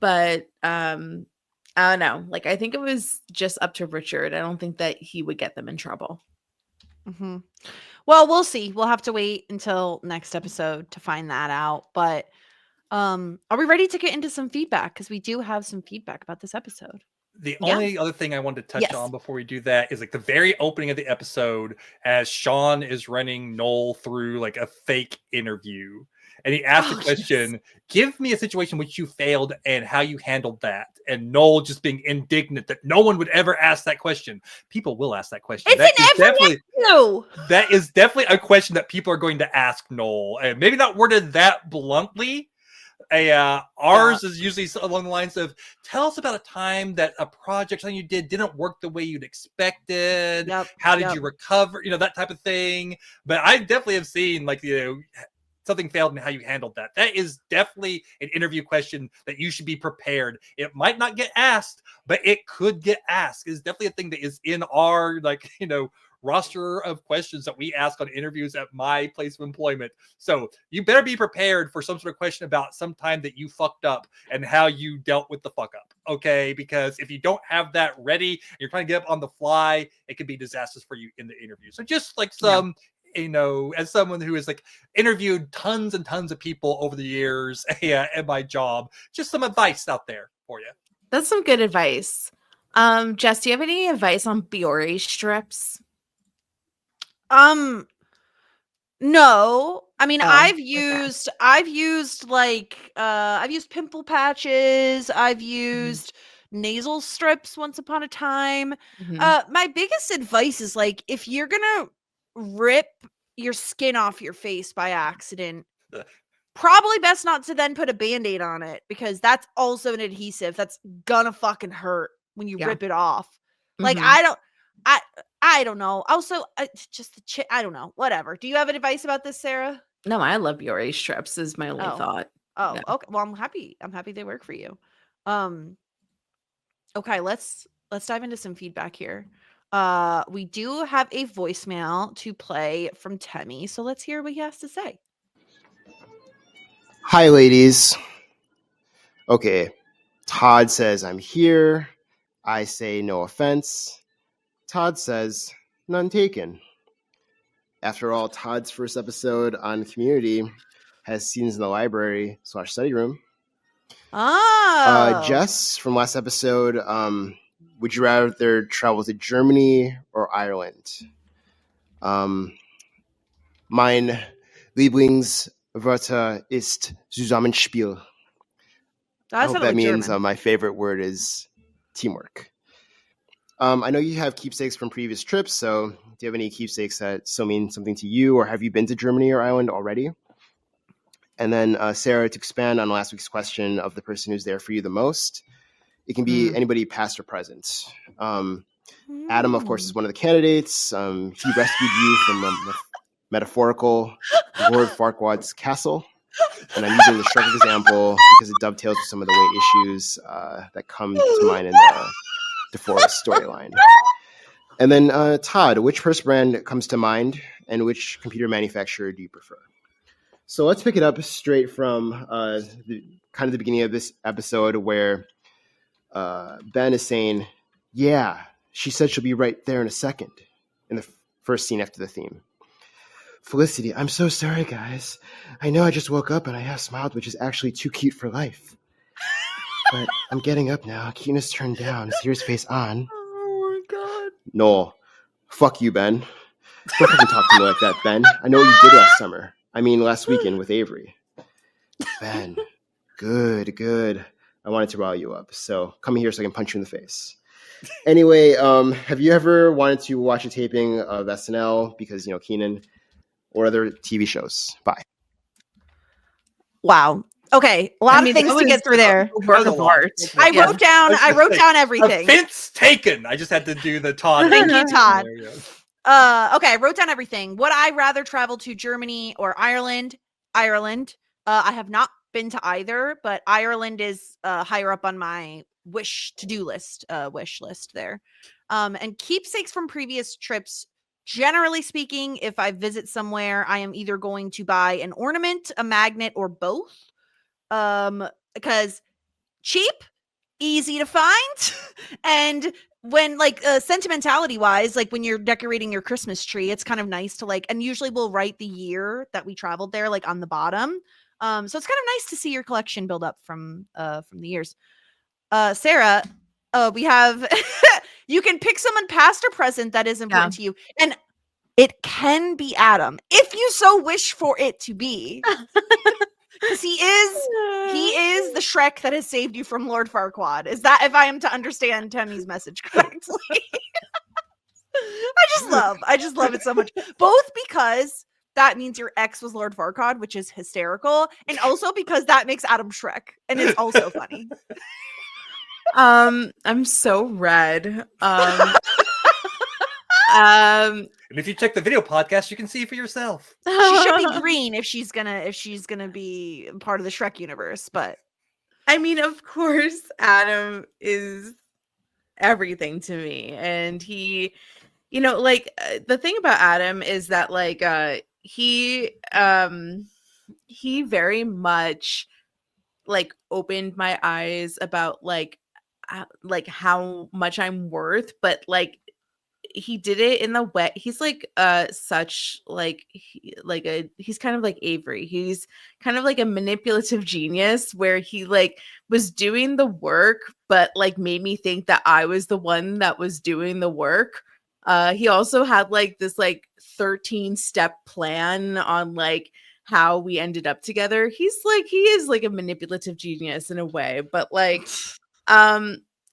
Speaker 4: but I don't know. Like, I think it was just up to Richard. I don't think that he would get them in trouble.
Speaker 3: Mm-hmm. Well, we'll see. We'll have to wait until next episode to find that out. But are we ready to get into some feedback? Because we do have some feedback about this episode.
Speaker 5: The only other thing I wanted to touch on before we do that is like the very opening of the episode as Sean is running Noel through like a fake interview. And he asked the question, give me a situation which you failed and how you handled that. And Noel just being indignant that no one would ever ask that question. People will ask that question. That is definitely a question that people are going to ask Noel. And maybe not worded that bluntly. Ours is usually along the lines of, tell us about a time that a project something you didn't work the way you'd expected. How did you recover? You know, that type of thing. But I definitely have seen like, you know, something failed and how you handled that. That is definitely an interview question that you should be prepared. It might not get asked, but it could get asked. It's definitely a thing that is in our, like, you know, roster of questions that we ask on interviews at my place of employment. So you better be prepared for some sort of question about some time that you fucked up and how you dealt with the fuck up. Okay. Because if you don't have that ready, you're trying to get up on the fly, it could be disastrous for you in the interview. So just like some, you know, as someone who has like interviewed tons and tons of people over the years at my job, just some advice out there for you.
Speaker 4: That's some good advice. Jess, do you have any advice on Biore strips?
Speaker 3: No. I mean, I've used pimple patches. I've used nasal strips once upon a time. My biggest advice is like, if you're gonna rip your skin off your face by accident, probably best not to then put a Band-Aid on it, because that's also an adhesive that's gonna fucking hurt when you rip it off. Like, I don't know. Also, just I don't know. Whatever. Do you have advice about this, Sarah?
Speaker 4: No, I love Biore strips is my only thought.
Speaker 3: Oh, okay. Well, I'm happy they work for you. Okay, let's dive into some feedback here. We do have a voicemail to play from Temmie, so let's hear what he has to say.
Speaker 6: Hi, ladies. Okay, Todd says I'm here. I say no offense. Todd says none taken. After all, Todd's first episode on Community has scenes in the library / study room. Jess, from last episode, would you rather travel to Germany or Ireland? Mein Lieblingswörter ist Zusammenspiel. I hope that means my favorite word is teamwork. I know you have keepsakes from previous trips, so do you have any keepsakes that still mean something to you, or have you been to Germany or Ireland already? And then Sarah, to expand on last week's question of the person who's there for you the most, it can be anybody past or present. Adam, of course, is one of the candidates. He rescued you from the metaphorical Lord Farquaad's castle. And I'm using the Shrek example because it dovetails with some of the weight issues that come to mind in the DeForest storyline. And then Todd, which purse brand comes to mind and which computer manufacturer do you prefer? So let's pick it up straight from the beginning of this episode where Ben is saying, yeah, she said she'll be right there in a second, in the first scene after the theme. Felicity, I'm so sorry, guys. I know I just woke up and I have smiled, which is actually too cute for life. But I'm getting up now. Cuteness turned down. Serious face on.
Speaker 4: Oh my god.
Speaker 6: Noel, fuck you, Ben. Don't fucking talk to me like that, Ben. I know what you did last summer. I mean, last weekend with Avery. Ben, good. I wanted to rile you up, so come here so I can punch you in the face. Anyway, have you ever wanted to watch a taping of SNL because, Kenan, or other TV shows? Bye.
Speaker 3: Wow. Okay, a lot of things to get through there.
Speaker 4: Work of art.
Speaker 3: I wrote down everything.
Speaker 5: Offense taken. I just had to do the Todd.
Speaker 3: Thank you, Todd. Okay, I wrote down everything. Would I rather travel to Germany or Ireland? Ireland. I have not been to either, but Ireland is higher up on my wish list there. And keepsakes from previous trips. Generally speaking, if I visit somewhere, I am either going to buy an ornament, a magnet, or both. Because cheap, easy to find, and when sentimentality wise, like when you're decorating your Christmas tree, it's kind of nice to and usually we'll write the year that we traveled there on the bottom. So it's kind of nice to see your collection build up from the years. Sarah, we have you can pick someone past or present that is important to you, and it can be Adam if you so wish for it to be. Because he is the Shrek that has saved you from Lord Farquaad. Is that, if I am to understand Temmie's message correctly? I just love it so much. Both because that means your ex was Lord Farquaad, which is hysterical, and also because that makes Adam Shrek, and it's also funny.
Speaker 4: I'm so red.
Speaker 5: And if you check the video podcast, you can see for yourself.
Speaker 3: She should be green if she's gonna be part of the Shrek universe. But
Speaker 4: I mean, of course, Adam is everything to me, and he, the thing about Adam is that he very much opened my eyes about how much I'm worth, but he did it in the way he's such he's kind of like Avery. He's kind of like a manipulative genius where he was doing the work, but made me think that I was the one that was doing the work. He also had this 13-step plan on how we ended up together. He is a manipulative genius in a way, but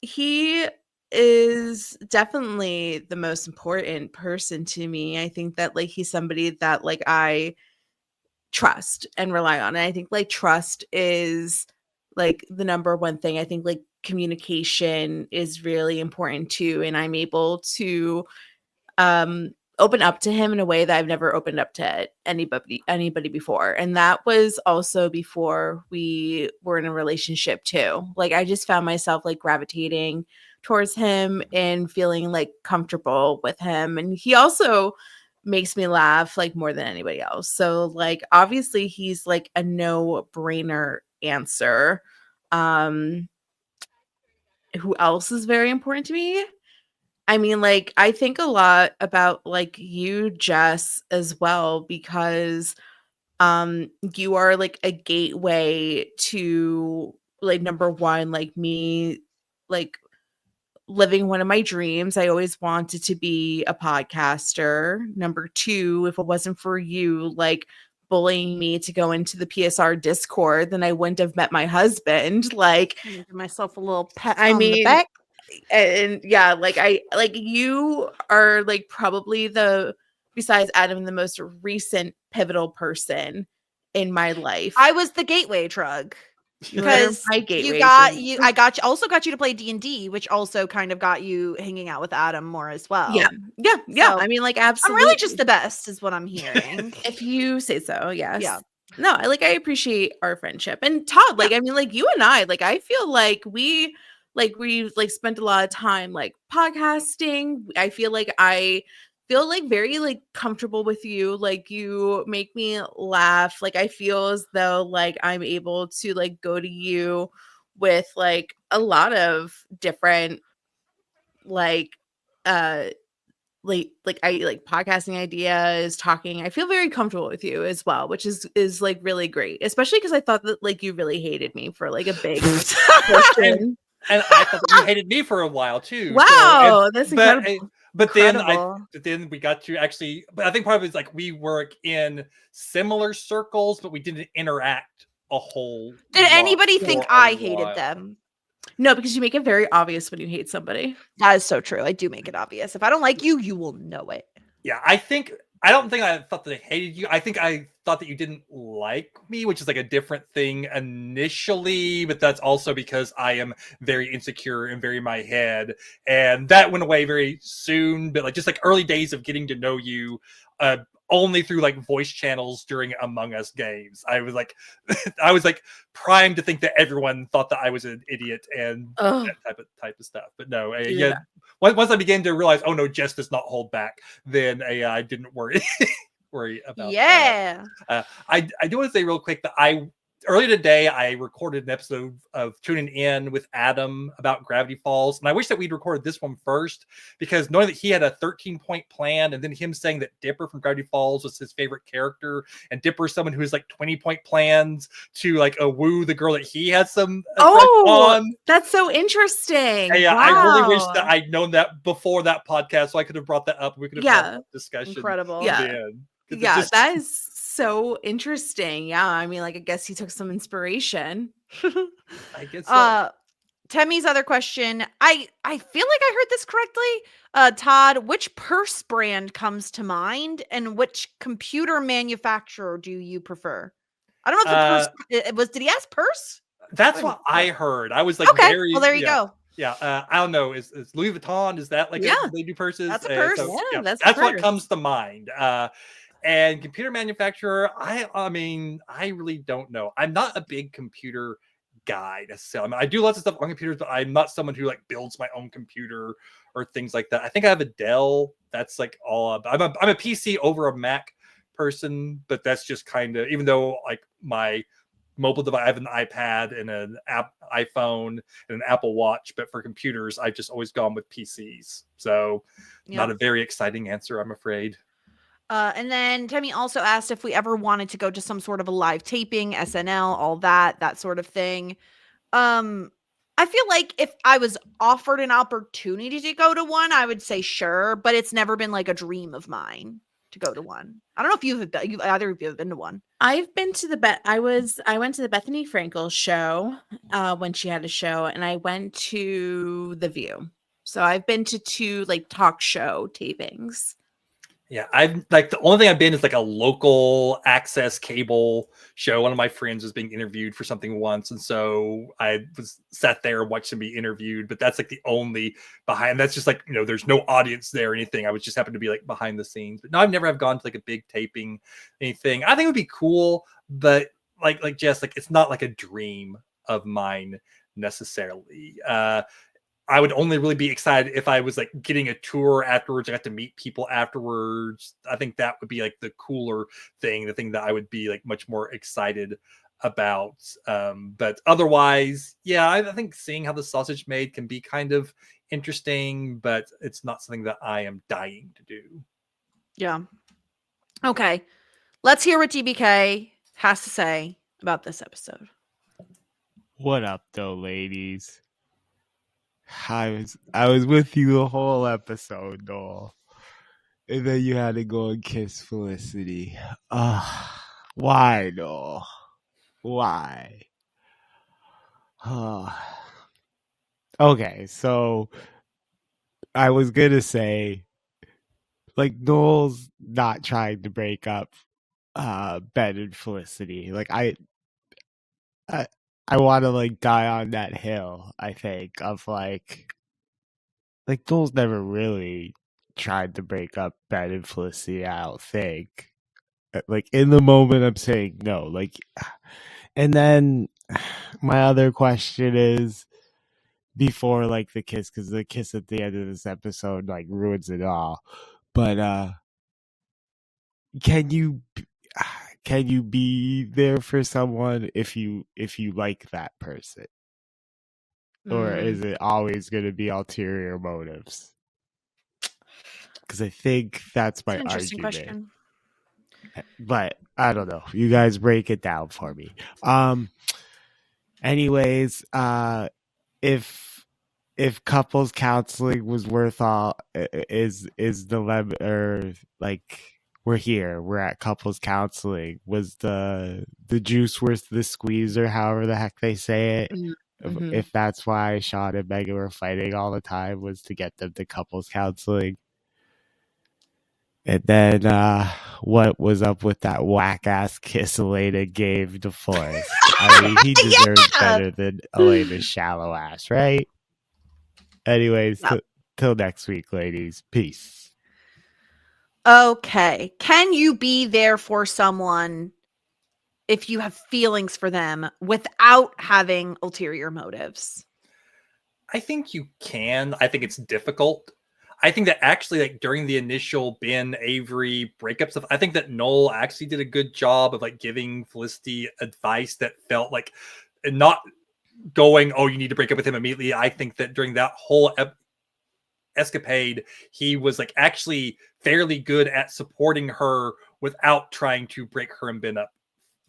Speaker 4: he is definitely the most important person to me. I think that he's somebody that I trust and rely on. And I think trust is the number one thing. I think communication is really important too. And I'm able to open up to him in a way that I've never opened up to anybody before. And that was also before we were in a relationship too. I just found myself gravitating towards him and feeling comfortable with him. And he also makes me laugh more than anybody else. So obviously he's a no-brainer answer. Who else is very important to me? I mean, I think a lot about you, Jess, as well, because you are a gateway to number one, me living one of my dreams. I always wanted to be a podcaster. Number two, if it wasn't for you bullying me to go into the PSR Discord, then I wouldn't have met my husband.
Speaker 3: Give myself a little pat on the back.
Speaker 4: And yeah, you are probably besides Adam, the most recent pivotal person in my life.
Speaker 3: I was the gateway drug. Because I also got you to play D&D, which also kind of got you hanging out with Adam more as well.
Speaker 4: Yeah. So, I mean, absolutely.
Speaker 3: I'm really just the best, is what I'm hearing.
Speaker 4: If you say so, yes.
Speaker 3: Yeah.
Speaker 4: No, I appreciate our friendship. And Todd, I mean, you and I, I feel we spent a lot of time podcasting. I feel I feel very comfortable with you. You make me laugh. I feel as though I'm able to go to you with a lot of different podcasting ideas, talking. I feel very comfortable with you as well, which is really great, especially because I thought that you really hated me for a big portion.
Speaker 5: And I thought that you hated me for a while too.
Speaker 4: Wow, that's incredible.
Speaker 5: But then we got to actually. But I think probably it's we work in similar circles, but we didn't interact a whole.
Speaker 3: Did anybody think I hated them?
Speaker 4: No, because you make it very obvious when you hate somebody.
Speaker 3: That is so true. I do make it obvious. If I don't like you, you will know it.
Speaker 5: Yeah, I think I don't think I thought that I hated you. I think I thought that you didn't like me, which is like a different thing initially, but that's also because I am very insecure and very in my head. And that went away very soon. But like just like early days of getting to know you, only through like voice channels during Among Us games. I was like I was like primed to think that everyone thought that I was an idiot and that type of stuff. But no, yeah. Once I began to realize, oh no, Jess does not hold back, then I didn't worry about that. I do want to say real quick that earlier today I recorded an episode of Tuning In with Adam about Gravity Falls, and I wish that we'd recorded this one first, because knowing that he had a 13-point plan, and then him saying that Dipper from Gravity Falls was his favorite character, and Dipper is someone who has like 20-point plans to like woo the girl that he has some on.
Speaker 4: That's so interesting.
Speaker 5: Yeah, wow. I really wish that I'd known that before that podcast, so I could have brought that up. We could have had that discussion.
Speaker 3: Incredible.
Speaker 4: Yeah, that is so interesting. Yeah, I mean, like, I guess he took some inspiration.
Speaker 5: I guess so.
Speaker 3: Temmie's other question. I feel like I heard this correctly. Todd, which purse brand comes to mind, and which computer manufacturer do you prefer? I don't know if the purse was. Did he ask purse?
Speaker 5: That's what I heard. I was like, okay.
Speaker 3: Well, there you go.
Speaker 5: Yeah, I don't know. Is Louis Vuitton? Is that like they do purses?
Speaker 3: That's a purse.
Speaker 5: So,
Speaker 3: that's
Speaker 5: what comes to mind. And computer manufacturer, I mean, I really don't know. I'm not a big computer guy necessarily. I mean, I do lots of stuff on computers, but I'm not someone who like builds my own computer or things like that. I think I have a Dell. That's like all. I'm a PC over a Mac person, but that's just kind of, even though like my mobile device, I have an iPad and an iPhone and an Apple Watch, but for computers, I've just always gone with PCs. So not a very exciting answer, I'm afraid.
Speaker 3: And then Temmie also asked if we ever wanted to go to some sort of a live taping, SNL, all that sort of thing. I feel like if I was offered an opportunity to go to one, I would say sure, but it's never been like a dream of mine to go to one. I don't know if either of you have been to one.
Speaker 4: I've been to I went to the Bethany Frankel show when she had a show, and I went to The View. So I've been to 2 like talk show tapings.
Speaker 5: Yeah, I've like the only thing I've been is like a local access cable show. One of my friends was being interviewed for something once, and so I was sat there and watched him be interviewed. But that's like the only behind. That's just like, there's no audience there or anything. I was just happened to be like behind the scenes. But no, I've never have gone to like a big taping anything. I think it would be cool, but like Jess, like it's not like a dream of mine necessarily. I would only really be excited if I was like getting a tour afterwards. I got to meet people afterwards. I think that would be like the cooler thing, the thing that I would be like much more excited about. But otherwise, yeah, I think seeing how the sausage made can be kind of interesting, but it's not something that I am dying to do.
Speaker 3: Yeah. Okay. Let's hear what DBK has to say about this episode.
Speaker 7: What up, though, ladies? I was with you the whole episode, Noel. And then you had to go and kiss Felicity. Why, Noel? Why? Okay, so I was gonna say, like, Noel's not trying to break up Ben and Felicity. Like, I want to like die on that hill. I think of like Noel's never really tried to break up Ben and Felicity. I don't think. Like in the moment, I'm saying no. Like, and then my other question is before like the kiss, because the kiss at the end of this episode like ruins it all. But can you be there for someone if you like that person? Or is it always going to be ulterior motives? Because I think that's my argument. Question. But I don't know. You guys break it down for me. Anyways, if couples counseling was worth all, is the or like. We're at couples counseling. Was the juice worth the squeeze, or however the heck they say it? Mm-hmm. If that's why Sean and Meghan were fighting all the time, was to get them to couples counseling. And then what was up with that whack ass kiss Elena gave to Forrest? I mean, he deserves better than Elena's shallow ass, right? Anyways, till next week, ladies. Peace.
Speaker 3: Okay. Can you be there for someone if you have feelings for them without having ulterior motives?
Speaker 5: I think you can. I think it's difficult. I think that actually, like during the initial Ben Avery breakup stuff, I think that Noel actually did a good job of like giving Felicity advice that felt like not going, "Oh, you need to break up with him immediately." I think that during that whole escapade, he was like actually fairly good at supporting her without trying to break her and Ben up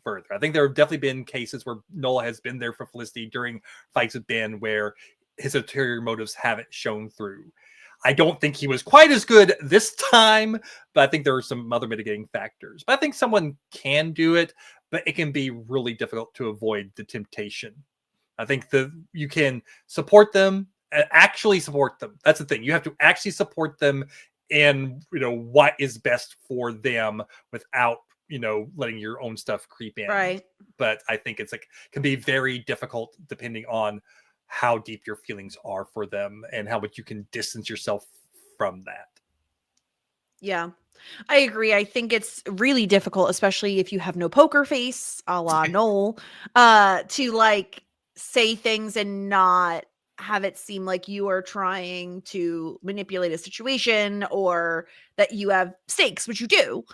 Speaker 5: further. I think there have definitely been cases where Noel has been there for Felicity during fights with Ben where his ulterior motives haven't shown through. I don't think he was quite as good this time, but I think there are some other mitigating factors. But I think someone can do it, but it can be really difficult to avoid the temptation. I think you can support them, actually support them. That's the thing. You have to actually support them in, what is best for them without, letting your own stuff creep in.
Speaker 3: Right.
Speaker 5: But I think it's like can be very difficult depending on how deep your feelings are for them and how much you can distance yourself from that.
Speaker 3: Yeah, I agree. I think it's really difficult, especially if you have no poker face, a la Noel, to like say things and not have it seem like you are trying to manipulate a situation or that you have stakes, which you do.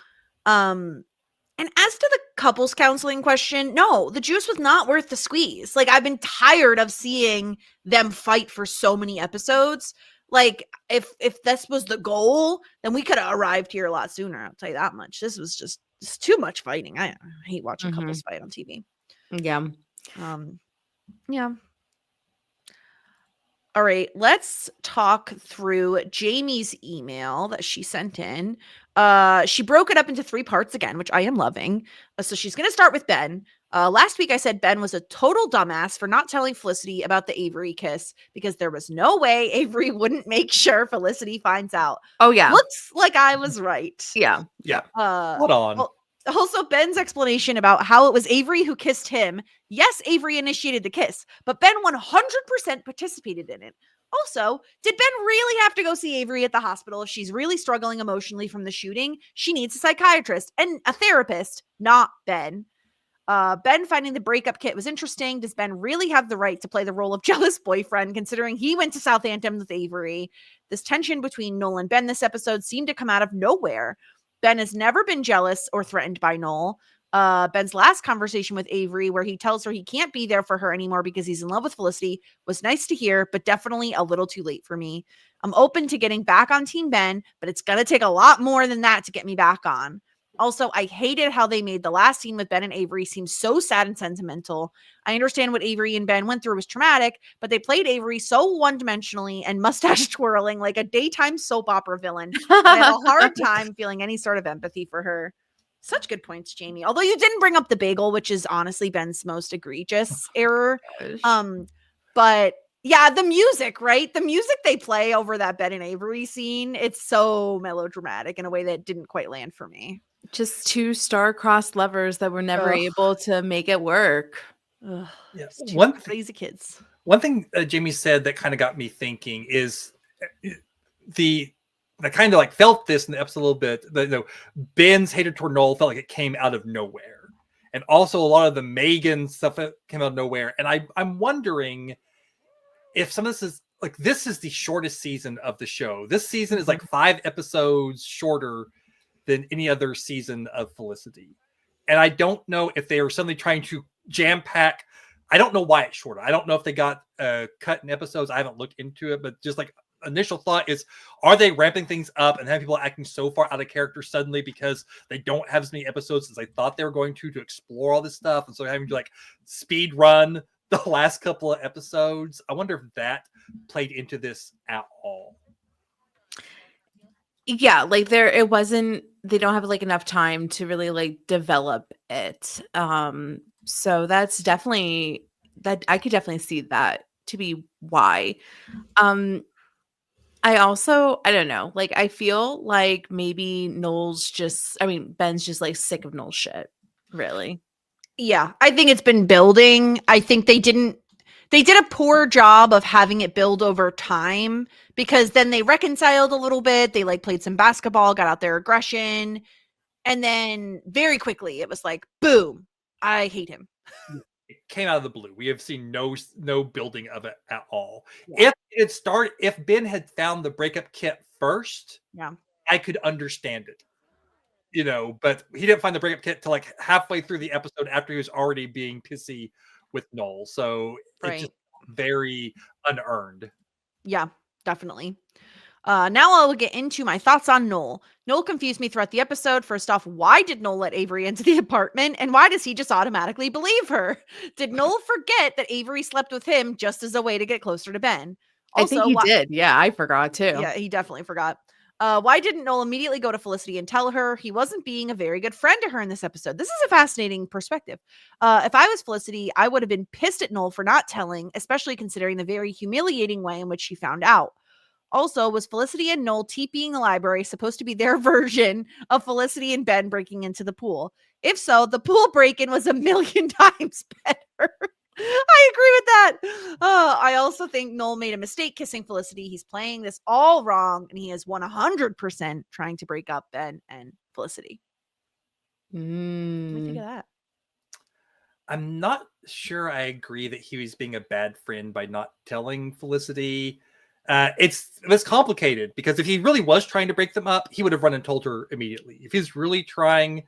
Speaker 3: And as to the couples counseling question, no, the juice was not worth the squeeze. Like, I've been tired of seeing them fight for so many episodes. Like, if this was the goal, then we could have arrived here a lot sooner. I'll tell you that much. This was just too much fighting. I hate watching couples fight on TV.
Speaker 4: Yeah.
Speaker 3: Yeah. All right, let's talk through Jamie's email that she sent in. She broke it up into 3 parts again, which I am loving. So she's going to start with Ben. Last week I said Ben was a total dumbass for not telling Felicity about the Avery kiss because there was no way Avery wouldn't make sure Felicity finds out.
Speaker 4: Oh, yeah.
Speaker 3: Looks like I was right.
Speaker 4: Yeah.
Speaker 5: Yeah. Hold on.
Speaker 3: Well, also, Ben's explanation about how it was Avery who kissed him. Yes, Avery initiated the kiss, but Ben 100% participated in it. Also, did Ben really have to go see Avery at the hospital if she's really struggling emotionally from the shooting? She needs a psychiatrist and a therapist, not Ben. Ben finding the breakup kit was interesting. Does Ben really have the right to play the role of jealous boyfriend, considering he went to Southampton with Avery? This tension between Noel and Ben this episode seemed to come out of nowhere. Ben has never been jealous or threatened by Noel. Ben's last conversation with Avery, where he tells her he can't be there for her anymore because he's in love with Felicity, was nice to hear, but definitely a little too late for me. I'm open to getting back on Team Ben, but it's going to take a lot more than that to get me back on. Also, I hated how they made the last scene with Ben and Avery seem so sad and sentimental. I understand what Avery and Ben went through was traumatic, but they played Avery so one-dimensionally and mustache twirling like a daytime soap opera villain. I have a hard time feeling any sort of empathy for her. Such good points, Jamie. Although you didn't bring up the bagel, which is honestly Ben's most egregious error. But yeah, the music, right? The music they play over that Ben and Avery scene, it's so melodramatic in a way that didn't quite land for me.
Speaker 4: Just 2 star-crossed lovers that were never able to make it work.
Speaker 5: Yeah.
Speaker 3: Crazy kids.
Speaker 5: One thing Jamie said that kind of got me thinking is I kind of like felt this in the episode a little bit. But, Ben's hatred toward Noel felt like it came out of nowhere, and also a lot of the Meghan stuff came out of nowhere. And I'm wondering if some of this is the shortest season of the show. This season is like 5 episodes shorter than any other season of Felicity. And I don't know if they are suddenly trying to jam pack. I don't know why it's shorter. I don't know if they got cut in episodes. I haven't looked into it, but just like initial thought is, are they ramping things up and have people acting so far out of character suddenly because they don't have as many episodes as they thought they were going to explore all this stuff? And so having to like speed run the last couple of episodes. I wonder if that played into this at all.
Speaker 4: Yeah, like they don't have like enough time to really like develop it. So that's definitely that I could definitely see that to be why. I don't know. Like, I feel like maybe Ben's just like sick of Noel's shit. Really.
Speaker 3: Yeah, I think it's been building. I think they did a poor job of having it build over time, because then they reconciled a little bit. They like played some basketball, got out their aggression, and then very quickly it was like, boom, I hate him.
Speaker 5: It came out of the blue. We have seen no building of it at all. Yeah. If Ben had found the breakup kit first,
Speaker 3: yeah,
Speaker 5: I could understand it. But he didn't find the breakup kit till like halfway through the episode after he was already being pissy with Noel. So it's just very unearned.
Speaker 3: Yeah, definitely. Now I'll get into my thoughts on Noel. Noel confused me throughout the episode. First off, why did Noel let Avery into the apartment? And why does he just automatically believe her? Did Noel forget that Avery slept with him just as a way to get closer to Ben?
Speaker 4: Also, I think he did. Yeah, I forgot too.
Speaker 3: Yeah, he definitely forgot. Why didn't Noel immediately go to Felicity and tell her he wasn't being a very good friend to her in this episode? This is a fascinating perspective. If I was Felicity, I would have been pissed at Noel for not telling, especially considering the very humiliating way in which she found out. Also, was Felicity and Noel TPing the library supposed to be their version of Felicity and Ben breaking into the pool? If so, the pool break-in was 1,000,000 times better. I agree with that. I also think Noel made a mistake kissing Felicity. He's playing this all wrong, and he is 100% trying to break up Ben and Felicity. What do you think of that?
Speaker 5: I'm not sure I agree that he was being a bad friend by not telling Felicity. It was complicated, because if he really was trying to break them up, he would have run and told her immediately. If he's really trying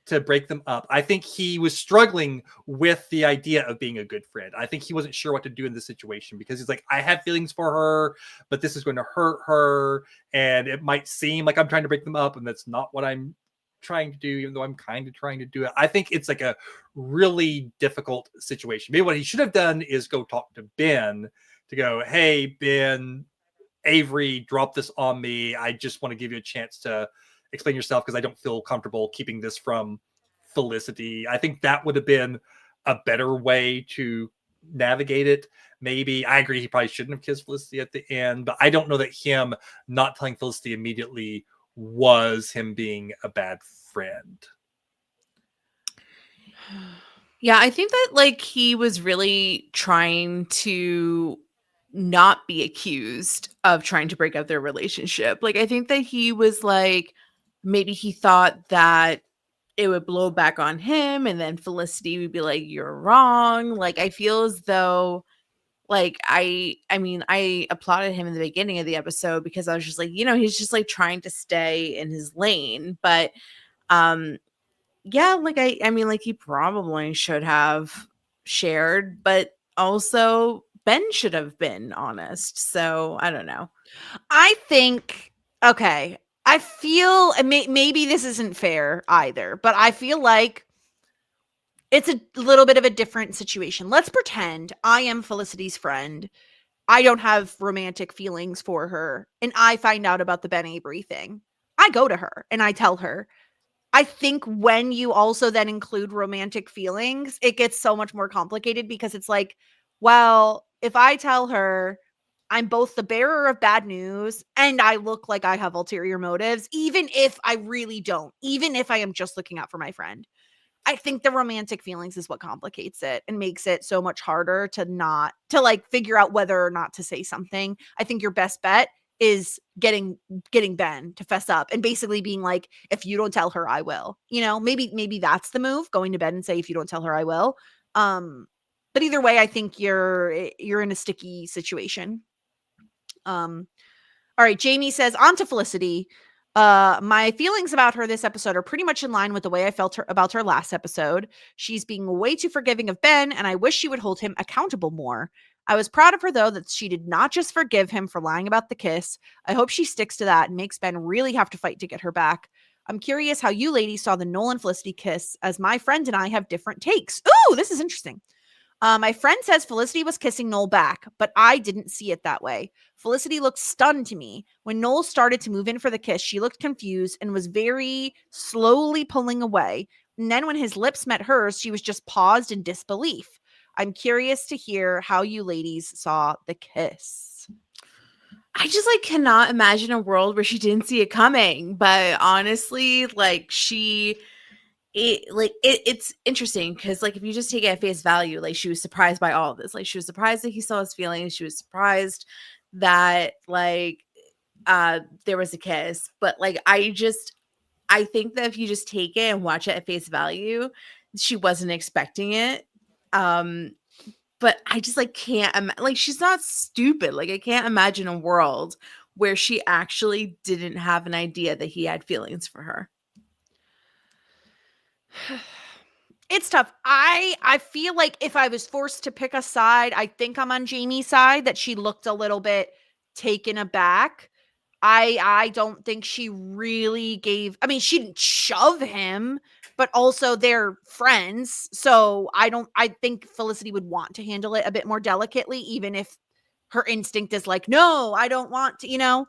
Speaker 5: to break them up, I think he was struggling with the idea of being a good friend. I think he wasn't sure what to do in this situation, because he's like, I have feelings for her, but this is going to hurt her, and it might seem like I'm trying to break them up, and that's not what I'm trying to do, even though I'm kind of trying to do it. I think it's like a really difficult situation. Maybe what he should have done is go talk to Ben to go, hey, Ben, Avery dropped this on me. I just want to give you a chance to explain yourself, because I don't feel comfortable keeping this from Felicity. I think that would have been a better way to navigate it. Maybe I agree he probably shouldn't have kissed Felicity at the end, but I don't know that him not telling Felicity immediately was him being a bad friend.
Speaker 4: Yeah, I think that like he was really trying to not be accused of trying to break up their relationship. Like, I think that he was like, maybe he thought that it would blow back on him, and then Felicity would be like, you're wrong. Like, I feel as though, like, I mean, I applauded him in the beginning of the episode, because I was just like, he's just like trying to stay in his lane. But yeah, like I mean, like, he probably should have shared, but also Ben should have been honest. So I don't know.
Speaker 3: I think, okay, I feel, maybe this isn't fair either, but I feel like it's a little bit of a different situation. Let's pretend I am Felicity's friend. I don't have romantic feelings for her, and I find out about the Ben Avery thing. I go to her and I tell her. I think when you also then include romantic feelings, it gets so much more complicated, because it's like, well, if I tell her I'm both the bearer of bad news and I look like I have ulterior motives, even if I really don't, even if I am just looking out for my friend, I think the romantic feelings is what complicates it and makes it so much harder to like figure out whether or not to say something. I think your best bet is getting Ben to fess up and basically being like, if you don't tell her, I will. Maybe that's the move, going to Ben and say, if you don't tell her, I will. But either way, I think you're in a sticky situation. All right, Jamie says, on to Felicity. My feelings about her this episode are pretty much in line with the way I felt about her last episode. She's being way too forgiving of Ben, and I wish she would hold him accountable more. I was proud of her, though, that she did not just forgive him for lying about the kiss. I hope she sticks to that and makes Ben really have to fight to get her back. I'm curious how you ladies saw the Noel and Felicity kiss, as my friend and I have different takes. Ooh, this is interesting. My friend says Felicity was kissing Noel back, but I didn't see it that way. Felicity looked stunned to me. When Noel started to move in for the kiss, she looked confused and was very slowly pulling away. And then when his lips met hers, she was just paused in disbelief. I'm curious to hear how you ladies saw the kiss.
Speaker 4: I just like cannot imagine a world where she didn't see it coming. But honestly, like it's interesting because like if you just take it at face value, like she was surprised by all of this. Like she was surprised that he saw his feelings. She was surprised that like there was a kiss. But like I think that if you just take it and watch it at face value, she wasn't expecting it. But I just like can't like she's not stupid. Like I can't imagine a world where she actually didn't have an idea that he had feelings for her.
Speaker 3: It's tough. I feel like if I was forced to pick a side, I think I'm on Jamie's side, that she looked a little bit taken aback. I don't think she really gave, I mean, she didn't shove him, but also they're friends. So I think Felicity would want to handle it a bit more delicately, even if her instinct is like, no, I don't want to,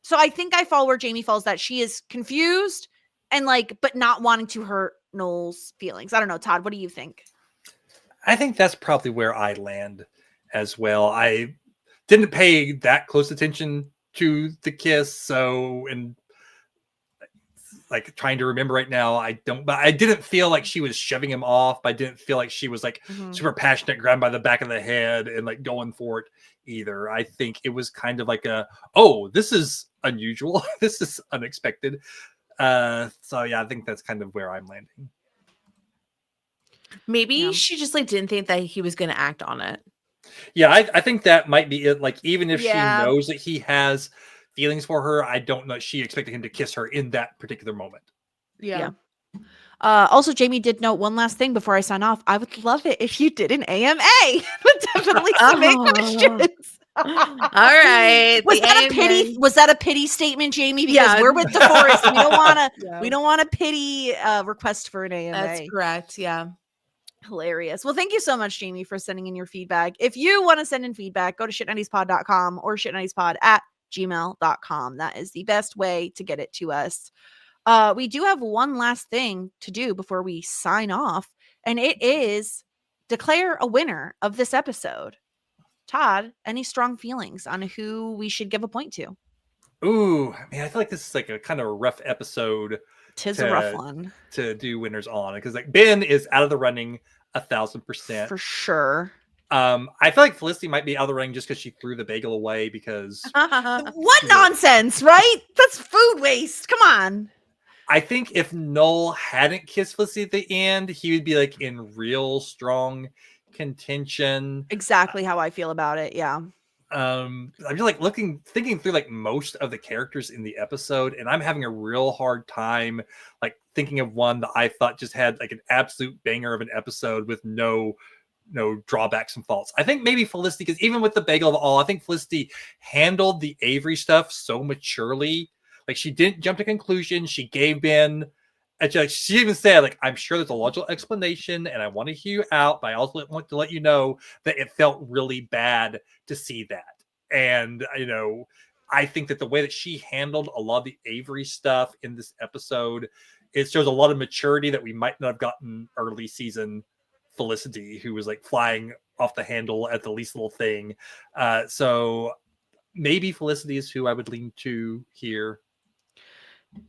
Speaker 3: so I think I fall where Jamie falls, that she is confused and like, but not wanting to hurt Noel's feelings. I don't know, Todd, what do you think?
Speaker 5: I think that's probably where I land as well. I didn't pay that close attention to the kiss, so, and like trying to remember right now, but I didn't feel like she was shoving him off, but I didn't feel like she was like super passionate, grabbed by the back of the head and like going for it either. I think it was kind of like oh, this is unusual. This is unexpected. So yeah, I think that's kind of where I'm landing.
Speaker 4: Maybe she just like didn't think that he was going to act on it.
Speaker 5: Yeah, I think that might be it. Like, even if she knows that he has feelings for her, I don't know. She expected him to kiss her in that particular moment.
Speaker 3: Yeah. Also, Jamie did note one last thing before I sign off. I would love it if you did an AMA. Definitely some questions.
Speaker 4: All right.
Speaker 3: Was that a pity statement, Jamie? Because we're with DeForest. We don't want a pity request for an AMA.
Speaker 4: That's correct. Yeah.
Speaker 3: Hilarious. Well, thank you so much, Jamie, for sending in your feedback. If you want to send in feedback, go to shit90spod.com or shit90spod@gmail.com. That is the best way to get it to us. We do have one last thing to do before we sign off, and it is declare a winner of this episode. Todd, any strong feelings on who we should give a point to?
Speaker 5: Ooh, man, I feel like this is like a kind of a rough episode.
Speaker 3: Tis a rough one
Speaker 5: to do winners on, because like Ben is out of the running 1,000%
Speaker 3: for sure.
Speaker 5: I feel like Felicity might be out of the running just because she threw the bagel away. Because
Speaker 3: what nonsense, right? That's food waste. Come on.
Speaker 5: I think if Noel hadn't kissed Felicity at the end, he would be like in real strong contention.
Speaker 3: Exactly how I feel about it. Yeah.
Speaker 5: I'm just like thinking through like most of the characters in the episode, and I'm having a real hard time like thinking of one that I thought just had like an absolute banger of an episode with no drawbacks and faults. I think maybe Felicity, because even with the bagel of all, I think Felicity handled the Avery stuff so maturely. Like, she didn't jump to conclusions. She gave Ben. She even said, like, I'm sure there's a logical explanation and I want to hear you out, but I also want to let you know that it felt really bad to see that. And, I think that the way that she handled a lot of the Avery stuff in this episode, it shows a lot of maturity that we might not have gotten early season Felicity, who was like flying off the handle at the least little thing. So maybe Felicity is who I would lean to here.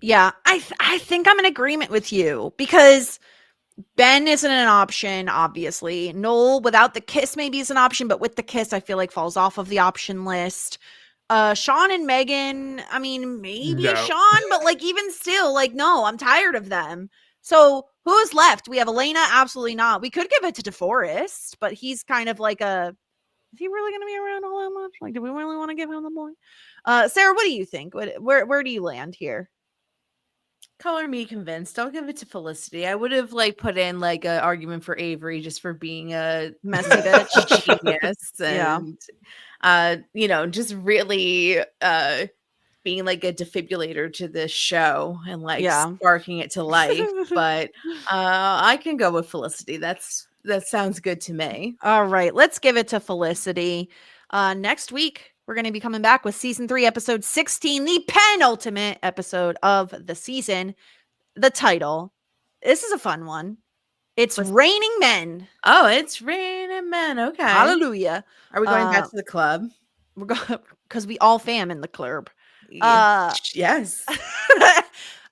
Speaker 3: Yeah, I think I'm in agreement with you, because Ben isn't an option, obviously. Noel without the kiss maybe is an option, but with the kiss, I feel like falls off of the option list. Sean and Meghan, I mean, maybe Sean, but like even still, like, no, I'm tired of them. So who's left? We have Elena, absolutely not. We could give it to DeForest, but he's kind of like is he really going to be around all that much? Like, do we really want to give him the point? Sarah, what do you think? Where do you land here?
Speaker 4: Color me convinced. I'll give it to Felicity. I would have like put in like an argument for Avery just for being a messy bitch genius, and just really being like a defibrillator to this show and like sparking it to life. But I can go with Felicity. That sounds good to me.
Speaker 3: All right, let's give it to Felicity. Next week, we're going to be coming back with season 3, episode 16, the penultimate episode of the season. The title. This is a fun one. It's Raining Men.
Speaker 4: Oh, it's Raining Men. Okay.
Speaker 3: Hallelujah.
Speaker 4: Are we going back to the club?
Speaker 3: We're going because we all fam in the club.
Speaker 4: Yes.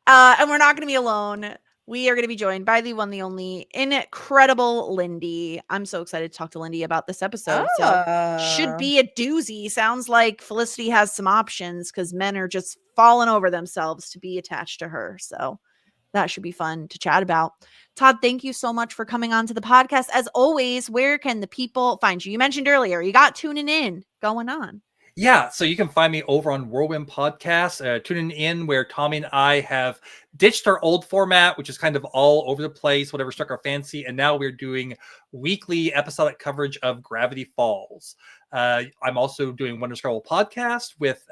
Speaker 3: And we're not going to be alone. We are going to be joined by the one, the only incredible Lindy. I'm so excited to talk to Lindy about this episode. So should be a doozy. Sounds like Felicity has some options because men are just falling over themselves to be attached to her. So that should be fun to chat about. Todd, thank you so much for coming on to the podcast. As always, where can the people find you? You mentioned earlier, you got Tuning In going on.
Speaker 5: Yeah, so you can find me over on Whirlwind Podcast, tuning in where Tommy and I have ditched our old format, which is kind of all over the place, whatever struck our fancy. And now we're doing weekly episodic coverage of Gravity Falls. I'm also doing Wonder Scroll Podcast with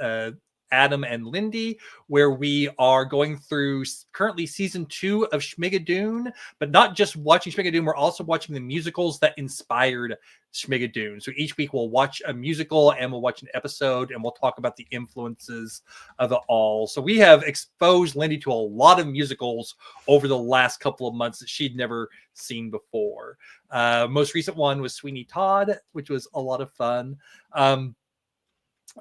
Speaker 5: Adam and Lindy, where we are going through currently season 2 of Schmigadoon, but not just watching Schmigadoon, we're also watching the musicals that inspired Schmigadoon. So each week we'll watch a musical and we'll watch an episode and we'll talk about the influences of it all. So we have exposed Lindy to a lot of musicals over the last couple of months that she'd never seen before. Most recent one was Sweeney Todd, which was a lot of fun.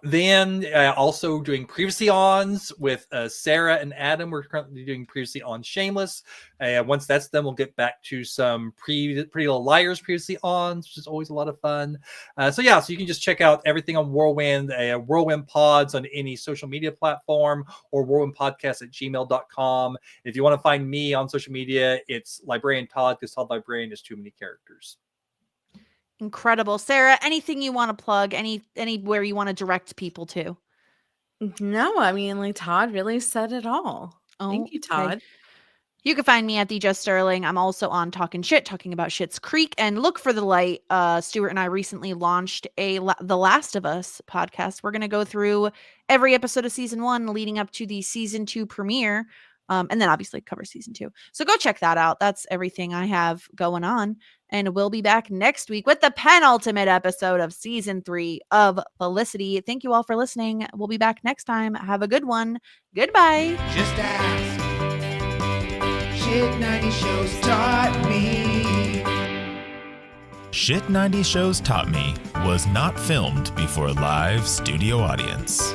Speaker 5: Then also doing Previously Ons with Sarah and Adam. We're currently doing Previously On Shameless. Once that's done, we'll get back to some Pretty Little Liars Previously Ons, which is always a lot of fun. So you can just check out everything on Whirlwind, Whirlwind Pods on any social media platform, or whirlwindpodcast@gmail.com. If you want to find me on social media, it's Librarian Todd, because Todd Librarian is too many characters.
Speaker 3: Incredible. Sarah, anything you want to plug, anywhere you want to direct people to?
Speaker 4: No, I mean, like, Todd really said it all. Thank you, Todd.
Speaker 3: Okay. You can find me at the Just Sterling. I'm also on Talking Shit, talking about Schitt's Creek, and Look for the Light. Stuart and I recently launched The Last of Us podcast. We're going to go through every episode of season 1 leading up to the season 2 premiere. And then obviously cover season 2. So go check that out. That's everything I have going on. And we'll be back next week with the penultimate episode of season 3 of Felicity. Thank you all for listening. We'll be back next time. Have a good one. Goodbye.
Speaker 1: Just ask. Shit 90 shows taught me.
Speaker 2: Shit 90 Shows Taught Me was not filmed before a live studio audience.